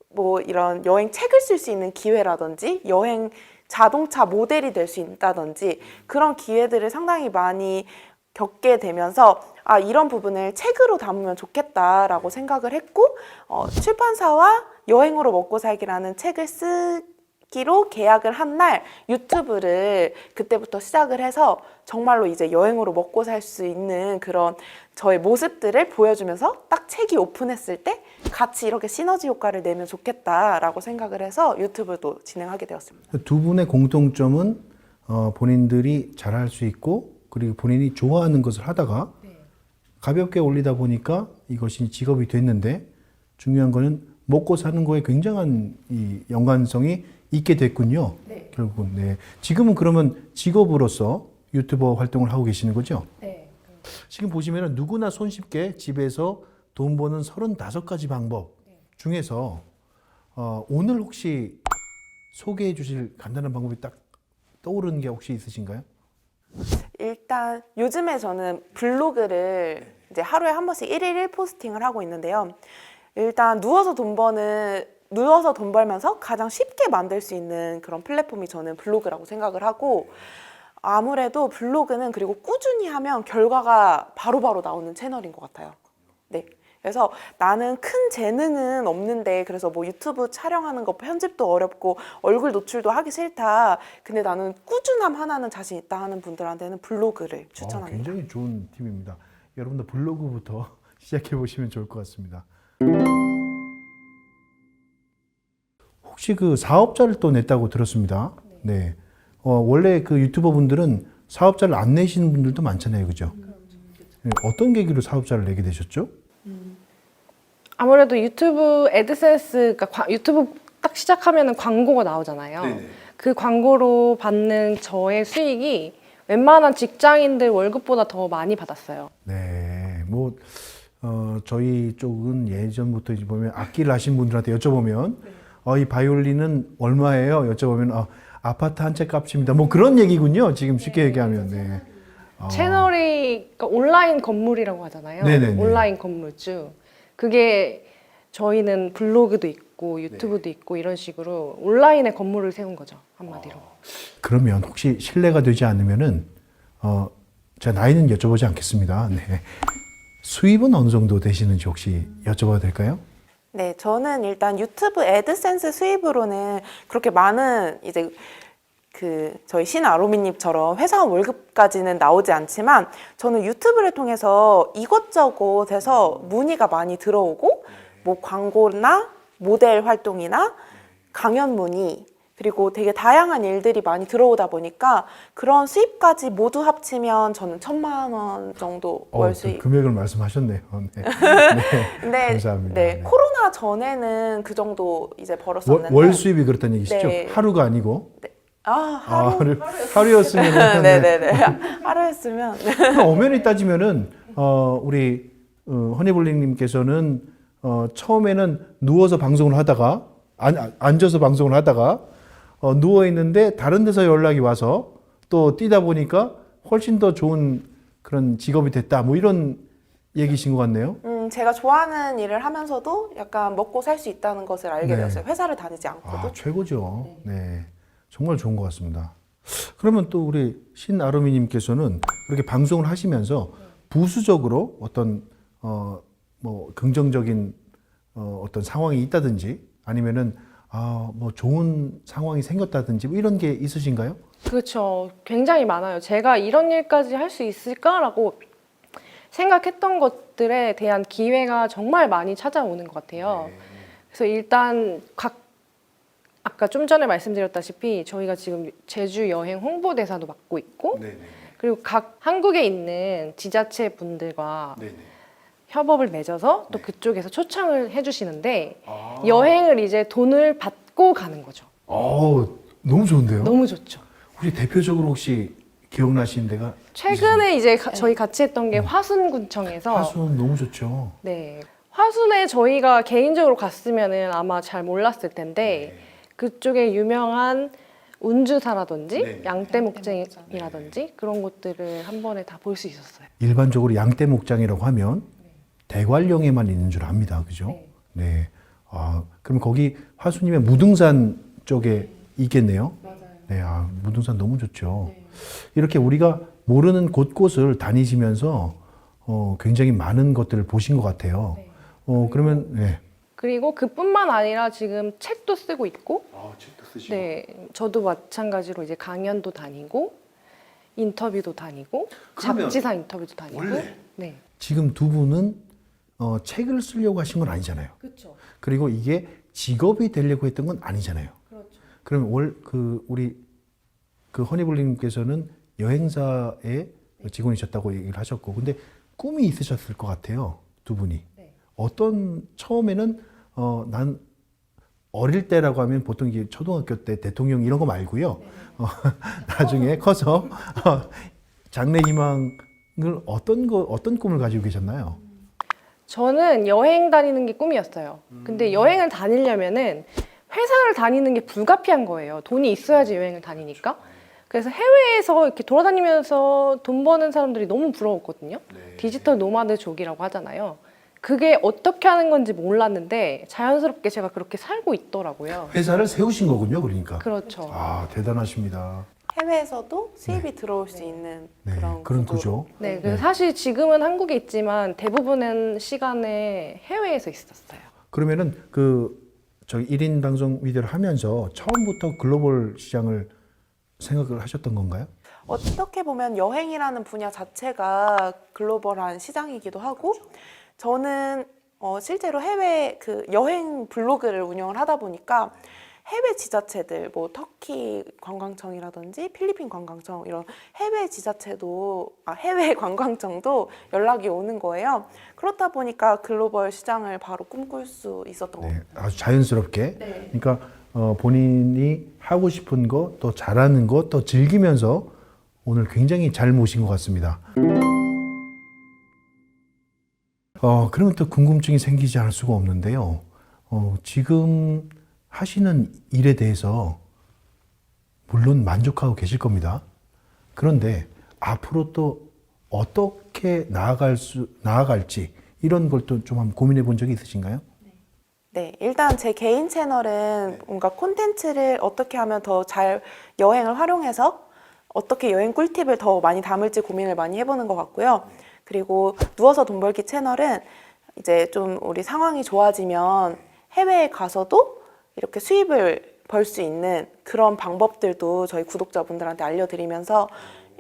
뭐 이런 여행 책을 쓸 수 있는 기회라든지 여행 자동차 모델이 될 수 있다든지 그런 기회들을 상당히 많이 겪게 되면서 이런 부분을 책으로 담으면 좋겠다라고 생각을 했고 출판사와 여행으로 먹고 살기라는 책을 쓰기로 계약을 한 날 유튜브를 그때부터 시작을 해서 정말로 이제 여행으로 먹고 살 수 있는 그런 저의 모습들을 보여주면서 딱 책이 오픈했을 때 같이 이렇게 시너지 효과를 내면 좋겠다라고 생각을 해서 유튜브도 진행하게 되었습니다. 두 분의 공통점은 본인들이 잘할 수 있고 그리고 본인이 좋아하는 것을 하다가 가볍게 올리다 보니까 이것이 직업이 됐는데 중요한 거는 먹고 사는 거에 굉장한 이 연관성이 있게 됐군요. 결국은. 네. 지금은 그러면 직업으로서 유튜버 활동을 하고 계시는 거죠? 네. 지금 보시면 누구나 손쉽게 집에서 돈 버는 35가지 방법 중에서 오늘 혹시 소개해 주실 간단한 방법이 딱 떠오르는 게 혹시 있으신가요? 일단 요즘에 저는 블로그를 이제 하루에 한 번씩 1일 1포스팅을 하고 있는데요. 일단 누워서 돈 벌면서 가장 쉽게 만들 수 있는 그런 플랫폼이 저는 블로그라고 생각을 하고 아무래도 블로그는 그리고 꾸준히 하면 결과가 바로바로 나오는 채널인 것 같아요. 네. 그래서 나는 큰 재능은 없는데 그래서 뭐 유튜브 촬영하는 거 편집도 어렵고 얼굴 노출도 하기 싫다. 근데 나는 꾸준함 하나는 자신 있다 하는 분들한테는 블로그를 추천합니다. 굉장히 좋은 팁입니다. 여러분도 블로그부터 시작해 보시면 좋을 것 같습니다. 혹시 그 사업자를 또 냈다고 들었습니다. 네. 원래 그 유튜버 분들은 사업자를 안 내시는 분들도 많잖아요, 그죠? 네, 어떤 계기로 사업자를 내게 되셨죠? 아무래도 유튜브 애드센스, 그러니까 유튜브 딱 시작하면은 광고가 나오잖아요. 그 광고로 받는 저의 수익이 웬만한 직장인들 월급보다 더 많이 받았어요. 네, 뭐 저희 쪽은 예전부터 이제 보면 악기를 하신 분들한테 여쭤보면 이 바이올린은 얼마예요? 여쭤보면 아파트 한 채 값입니다. 뭐 그런 얘기군요. 지금 쉽게 얘기하면. 네. 채널이 그러니까 온라인 건물이라고 하잖아요. 네네네. 온라인 건물주. 그게 저희는 블로그도 있고 유튜브도 있고 이런 식으로 온라인에 건물을 세운 거죠. 한마디로. 그러면 혹시 실례가 되지 않으면은 제가 나이는 여쭤보지 않겠습니다. 네. 수입은 어느 정도 되시는지 혹시 여쭤봐도 될까요? 네, 저는 일단 유튜브 애드센스 수입으로는 그렇게 많은 이제 저희 신아로미님처럼 회사원 월급까지는 나오지 않지만 저는 유튜브를 통해서 이것저것 해서 문의가 많이 들어오고 뭐 광고나 모델 활동이나 강연 문의 그리고 되게 다양한 일들이 많이 들어오다 보니까 그런 수입까지 모두 합치면 저는 1,000만 원 정도 월 수입. 금액을 말씀하셨네요. 네. 근데 감사합니다. 네, 네. 코로나 전에는 그 정도 이제 벌었었는데 월 수입이 그렇다는 얘기시죠? 네. 하루가 아니고. 네, 하루였으면 네, 네. 하루였으면 네. 그럼 엄연히 따지면은 우리 허니블링님께서는 처음에는 누워서 방송을 하다가 앉아서 방송을 하다가 누워 있는데 다른 데서 연락이 와서 또 뛰다 보니까 훨씬 더 좋은 그런 직업이 됐다. 뭐 이런 얘기신 것 같네요. 제가 좋아하는 일을 하면서도 약간 먹고 살 수 있다는 것을 알게 네. 되었어요. 회사를 다니지 않고도. 최고죠. 네. 정말 좋은 것 같습니다. 그러면 또 우리 신아르미님께서는 그렇게 방송을 하시면서 부수적으로 어떤 뭐 긍정적인 어떤 상황이 있다든지 아니면은 뭐 좋은 상황이 생겼다든지 뭐 이런 게 있으신가요? 그렇죠. 굉장히 많아요. 제가 이런 일까지 할 수 있을까라고 생각했던 것들에 대한 기회가 정말 많이 찾아오는 것 같아요. 그래서 일단 아까 좀 전에 말씀드렸다시피 저희가 지금 제주 여행 홍보대사도 맡고 있고 그리고 각 한국에 있는 지자체 분들과 협업을 맺어서 또 그쪽에서 초청을 해주시는데 여행을 이제 돈을 받고 가는 거죠. 너무 좋은데요? 너무 좋죠. 혹시 대표적으로 혹시 기억나시는 데가 최근에 이제 저희 같이 했던 게 화순군청에서 화순 너무 좋죠. 네. 화순에 저희가 개인적으로 갔으면은 아마 잘 몰랐을 텐데 그쪽에 유명한 운주사라든지 양떼 목장이라든지 그런 것들을 한 번에 다 볼 수 있었어요. 일반적으로 양떼 목장이라고 하면 대관령에만 있는 줄 압니다. 그죠? 네. 그럼 거기 화수님의 무등산 쪽에 있겠네요. 맞아요. 네. 무등산 너무 좋죠. 이렇게 우리가 모르는 곳곳을 다니시면서 굉장히 많은 것들을 보신 것 같아요. 그러면 네. 그리고 그뿐만 아니라 지금 책도 쓰고 있고 책도 쓰시고. 네, 저도 마찬가지로 이제 강연도 다니고 인터뷰도 다니고 잡지사 인터뷰도 다니고 네. 지금 두 분은 책을 쓰려고 하신 건 아니잖아요. 그렇죠. 그리고 이게 직업이 되려고 했던 건 아니잖아요. 그렇죠. 그러면 우리 허니블링님께서는 여행사의 직원이셨다고 얘기를 하셨고, 근데 꿈이 있으셨을 것 같아요, 두 분이. 네. 처음에는 난 어릴 때라고 하면 보통 이게 초등학교 때 대통령 이런 거 말고요. 나중에 커서 장래 희망을 어떤 꿈을 가지고 계셨나요? 저는 여행 다니는 게 꿈이었어요. 근데 여행을 다니려면은 회사를 다니는 게 불가피한 거예요. 돈이 있어야지 여행을 다니니까. 그래서 해외에서 이렇게 돌아다니면서 돈 버는 사람들이 너무 부러웠거든요. 디지털 노마드족이라고 하잖아요. 그게 어떻게 하는 건지 몰랐는데 자연스럽게 제가 그렇게 살고 있더라고요. 회사를 세우신 거군요, 그러니까. 그렇죠. 대단하십니다. 해외에서도 수입이 들어올 수 있는 네, 그런 그런 구조로. 구조. 네, 그 사실 지금은 한국에 있지만 대부분은 시간에 해외에서 있었어요. 그러면은 저기 1인 방송 미디어를 하면서 처음부터 글로벌 시장을 생각을 하셨던 건가요? 어떻게 보면 여행이라는 분야 자체가 글로벌한 시장이기도 하고, 저는 실제로 해외 그 여행 블로그를 운영을 하다 보니까 해외 지자체들, 뭐 터키 관광청이라든지 필리핀 관광청 이런 해외 지자체도 해외 관광청도 연락이 오는 거예요. 그렇다 보니까 글로벌 시장을 바로 꿈꿀 수 있었던 것 네, 같아요. 아주 자연스럽게. 네. 그러니까 본인이 하고 싶은 거, 또 잘하는 거, 또 즐기면서 오늘 굉장히 잘 모신 것 같습니다. 그러면 또 궁금증이 생기지 않을 수가 없는데요. 지금 하시는 일에 대해서 물론 만족하고 계실 겁니다. 그런데 앞으로 또 어떻게 나아갈지 이런 걸 또 좀 한번 고민해 본 적이 있으신가요? 네, 일단 제 개인 채널은 뭔가 콘텐츠를 어떻게 하면 더 잘 여행을 활용해서 어떻게 여행 꿀팁을 더 많이 담을지 고민을 많이 해보는 것 같고요. 그리고 누워서 돈 벌기 채널은 이제 좀 우리 상황이 좋아지면 해외에 가서도 이렇게 수입을 벌 수 있는 그런 방법들도 저희 구독자분들한테 알려드리면서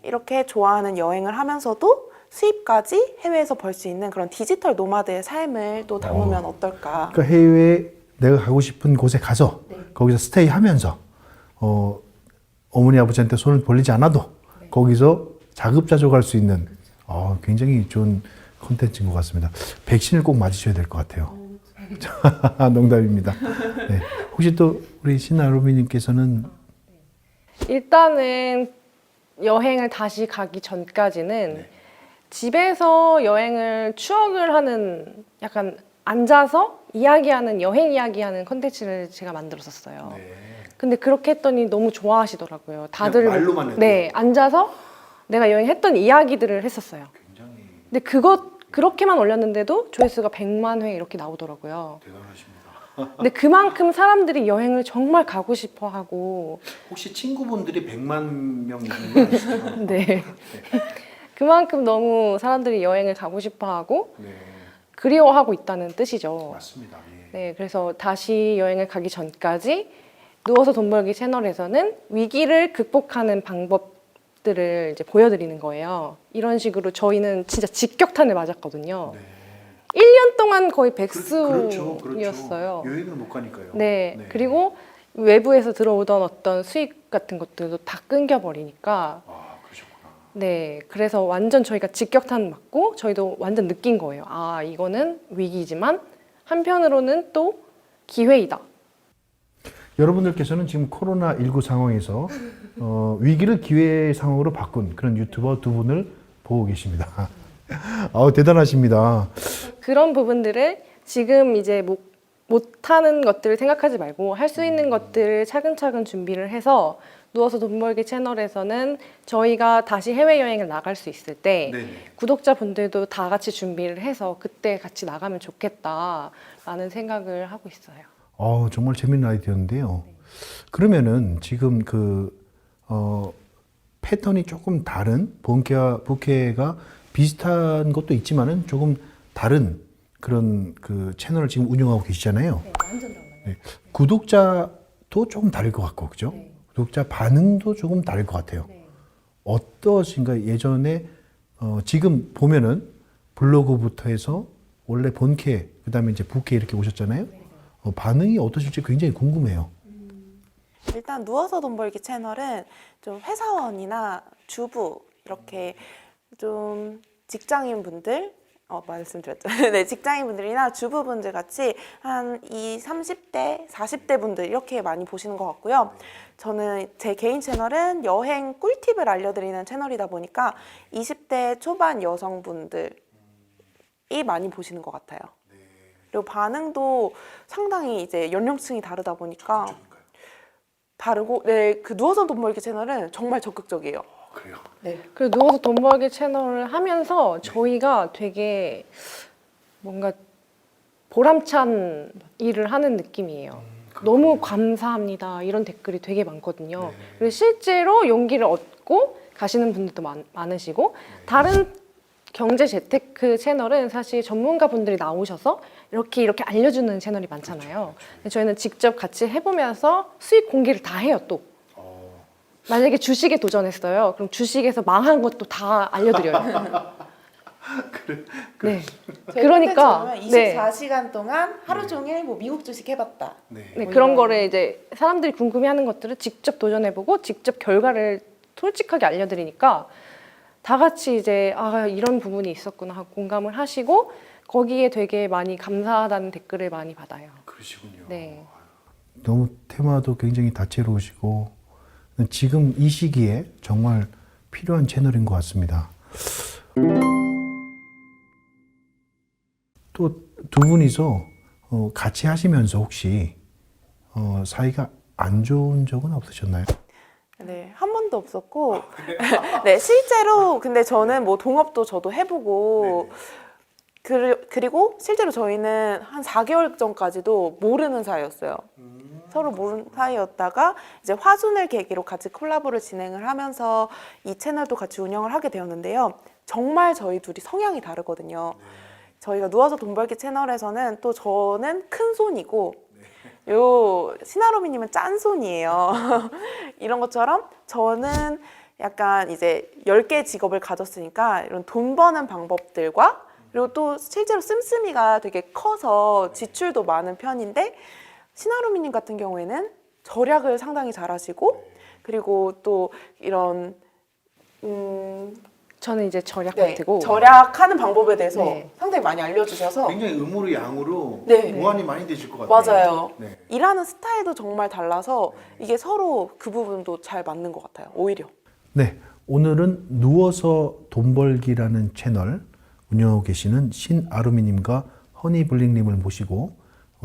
이렇게 좋아하는 여행을 하면서도 수입까지 해외에서 벌 수 있는 그런 디지털 노마드의 삶을 또 담으면 어떨까. 그러니까 해외에 내가 가고 싶은 곳에 가서 거기서 스테이 하면서 어머니 아버지한테 손을 벌리지 않아도 거기서 자급자족할 수 있는 굉장히 좋은 콘텐츠인 것 같습니다. 백신을 꼭 맞으셔야 될 것 같아요. 농담입니다. 네. 혹시 또 우리 신아로미님께서는 일단은 여행을 다시 가기 전까지는 집에서 여행을 추억을 하는 약간 앉아서 이야기하는 여행 이야기하는 컨텐츠를 제가 만들었었어요. 근데 그렇게 했더니 너무 좋아하시더라고요. 다들 그냥 말로만 해도? 네, 앉아서 내가 여행했던 이야기들을 했었어요. 근데 그렇게만 올렸는데도 조회수가 100만 회 이렇게 나오더라고요. 대단하십니다. 근데 그만큼 사람들이 여행을 정말 가고 싶어 하고 혹시 친구분들이 100만 명이신 거 아시죠? 네. 그만큼 너무 사람들이 여행을 가고 싶어 하고 네, 그리워하고 있다는 뜻이죠. 맞습니다. 예. 네, 그래서 다시 여행을 가기 전까지 누워서 돈 벌기 채널에서는 위기를 극복하는 방법들을 이제 보여드리는 거예요. 이런 식으로 저희는 진짜 직격탄을 맞았거든요. 1년 동안 거의 백수였어요. 여행을 못 가니까요. 네, 그리고 외부에서 들어오던 어떤 수익 같은 것들도 다 끊겨버리니까 그러셨구나. 네, 그래서 완전 저희가 직격탄 맞고 저희도 완전 느낀 거예요. 아, 이거는 위기지만 한편으로는 또 기회이다. 여러분들께서는 지금 코로나19 상황에서 위기를 기회의 상황으로 바꾼 그런 유튜버 두 분을 보고 계십니다. 대단하십니다. 그런 부분들을 지금 이제 못하는 것들을 생각하지 말고 할 수 있는 것들을 차근차근 준비를 해서 누워서 돈 벌기 채널에서는 저희가 다시 해외여행을 나갈 수 있을 때 구독자분들도 다 같이 준비를 해서 그때 같이 나가면 좋겠다라는 생각을 하고 있어요. 정말 재밌는 아이디어인데요. 그러면은 지금 패턴이 조금 다른 본캐와 부캐가 비슷한 것도 있지만은 조금 다른 그런 채널을 지금 운영하고 계시잖아요. 네, 완전 달라요. 구독자도 조금 다를 것 같고, 그죠? 구독자 반응도 조금 다를 것 같아요. 어떠신가요? 예전에 지금 보면은 블로그부터 해서 원래 본캐, 그다음에 이제 부캐 이렇게 오셨잖아요. 반응이 어떠실지 굉장히 궁금해요. 일단 누워서 돈 벌기 채널은 좀 회사원이나 주부 이렇게 좀 직장인분들 말씀드렸죠. 네, 직장인분들이나 주부분들 같이 한 30대, 40대 분들 이렇게 많이 보시는 것 같고요. 저는 제 개인 채널은 여행 꿀팁을 알려드리는 채널이다 보니까 20대 초반 여성분들이 많이 보시는 것 같아요. 그리고 반응도 상당히 이제 연령층이 다르다 보니까 다르고, 누워서 돈 벌기 채널은 정말 적극적이에요. 그래요? 네. 그리고 누워서 돈 벌기 채널을 하면서 저희가 되게 뭔가 보람찬 일을 하는 느낌이에요. 너무 감사합니다. 이런 댓글이 되게 많거든요. 그리고 실제로 용기를 얻고 가시는 분들도 많으시고 다른 경제 재테크 채널은 사실 전문가 분들이 나오셔서 이렇게 알려주는 채널이 많잖아요. 근데 저희는 직접 같이 해보면서 수익 공개를 다 해요, 또. 만약에 주식에 도전했어요. 그럼 주식에서 망한 것도 다 알려드려요. 네. 그러니까 네. 24시간 동안 하루 종일 뭐 미국 주식 해봤다. 네, 뭐 그런 이런. 거를 이제 사람들이 궁금해하는 것들을 직접 도전해보고 직접 결과를 솔직하게 알려드리니까 다 같이 이제 아 이런 부분이 있었구나 하고 공감을 하시고 거기에 되게 많이 감사하다는 댓글을 많이 받아요. 그러시군요. 네. 너무 테마도 굉장히 다채로우시고 지금 이 시기에 정말 필요한 채널인 것 같습니다. 또 두 분이서 같이 하시면서 혹시 사이가 안 좋은 적은 없으셨나요? 네, 한 번도 없었고. 네, 실제로 근데 저는 뭐 동업도 저도 해보고 그리고 실제로 저희는 한 4개월 전까지도 모르는 사이였어요. 서로 모르는 사이였다가 이제 화순을 계기로 같이 콜라보를 진행을 하면서 이 채널도 같이 운영을 하게 되었는데요. 정말 저희 둘이 성향이 다르거든요. 저희가 누워서 돈 벌기 채널에서는 또 저는 큰 손이고 요 시나로미님은 짠 손이에요. 이런 것처럼 저는 약간 이제 10개의 직업을 가졌으니까 이런 돈 버는 방법들과 그리고 또 실제로 씀씀이가 되게 커서 지출도 많은 편인데 시나로미님 같은 경우에는 절약을 상당히 잘하시고 그리고 또 이런 저는 이제 절약 네, 파트고 절약하는 방법에 대해서 네. 상당히 많이 알려주셔서 굉장히 음으로 양으로 네. 보완이 많이 되실 것 같아요. 맞아요. 네. 일하는 스타일도 정말 달라서 이게 서로 그 부분도 잘 맞는 것 같아요. 오히려. 네, 오늘은 누워서 돈 벌기라는 채널 운영하고 계시는 신아루미님과 허니블링님을 모시고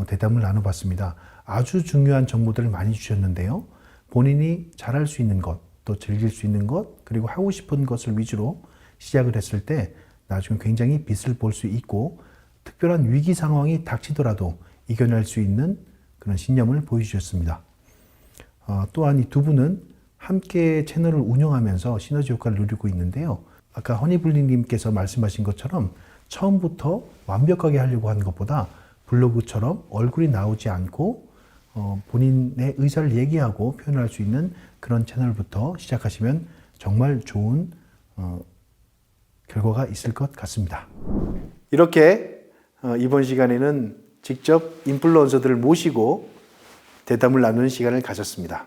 대담을 나눠봤습니다. 아주 중요한 정보들을 많이 주셨는데요. 본인이 잘할 수 있는 것, 또 즐길 수 있는 것, 그리고 하고 싶은 것을 위주로 시작을 했을 때 나중에 굉장히 빛을 볼 수 있고 특별한 위기 상황이 닥치더라도 이겨낼 수 있는 그런 신념을 보여주셨습니다. 또한 이 두 분은 함께 채널을 운영하면서 시너지 효과를 누리고 있는데요. 아까 허니블링님께서 말씀하신 것처럼 처음부터 완벽하게 하려고 하는 것보다 블로그처럼 얼굴이 나오지 않고 본인의 의사를 얘기하고 표현할 수 있는 그런 채널부터 시작하시면 정말 좋은 결과가 있을 것 같습니다. 이렇게 이번 시간에는 직접 인플루언서들을 모시고 대담을 나누는 시간을 가졌습니다.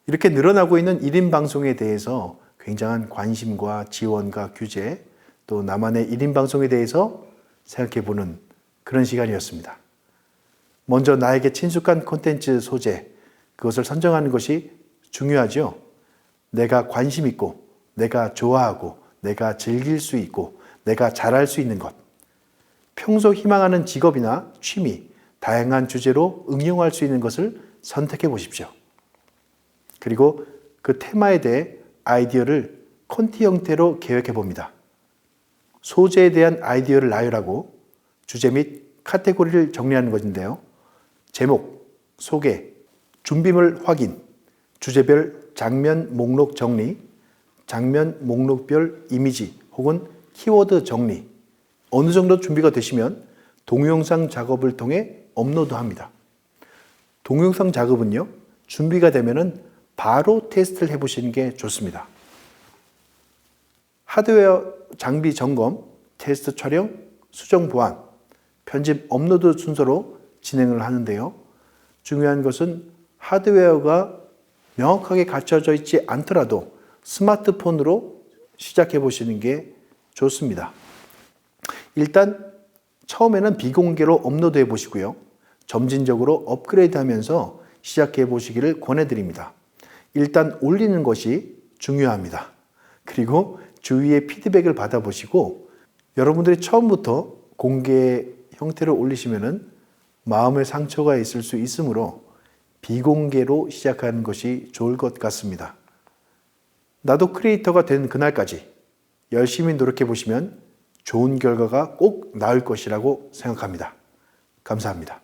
이렇게 늘어나고 있는 1인 방송에 대해서 굉장한 관심과 지원과 규제, 또 나만의 1인 방송에 대해서 생각해보는 그런 시간이었습니다. 먼저 나에게 친숙한 콘텐츠 소재, 그것을 선정하는 것이 중요하죠. 내가 관심 있고, 내가 좋아하고, 내가 즐길 수 있고, 내가 잘할 수 있는 것. 평소 희망하는 직업이나 취미, 다양한 주제로 응용할 수 있는 것을 선택해 보십시오. 그리고 그 테마에 대해 아이디어를 콘티 형태로 계획해 봅니다. 소재에 대한 아이디어를 나열하고 주제 및 카테고리를 정리하는 것인데요. 제목, 소개, 준비물 확인, 주제별 장면 목록 정리, 장면 목록별 이미지 혹은 키워드 정리. 어느 정도 준비가 되시면 동영상 작업을 통해 업로드합니다. 동영상 작업은요, 준비가 되면은 바로 테스트를 해보시는 게 좋습니다. 하드웨어 장비 점검, 테스트 촬영, 수정 보완, 편집 업로드 순서로 진행을 하는데요. 중요한 것은 하드웨어가 명확하게 갖춰져 있지 않더라도 스마트폰으로 시작해 보시는 게 좋습니다. 일단 처음에는 비공개로 업로드해 보시고요. 점진적으로 업그레이드 하면서 시작해 보시기를 권해드립니다. 일단 올리는 것이 중요합니다. 그리고 주위의 피드백을 받아보시고 여러분들이 처음부터 공개 형태로 올리시면은 마음의 상처가 있을 수 있으므로 비공개로 시작하는 것이 좋을 것 같습니다. 나도 크리에이터가 된 그날까지 열심히 노력해 보시면 좋은 결과가 꼭 나올 것이라고 생각합니다. 감사합니다.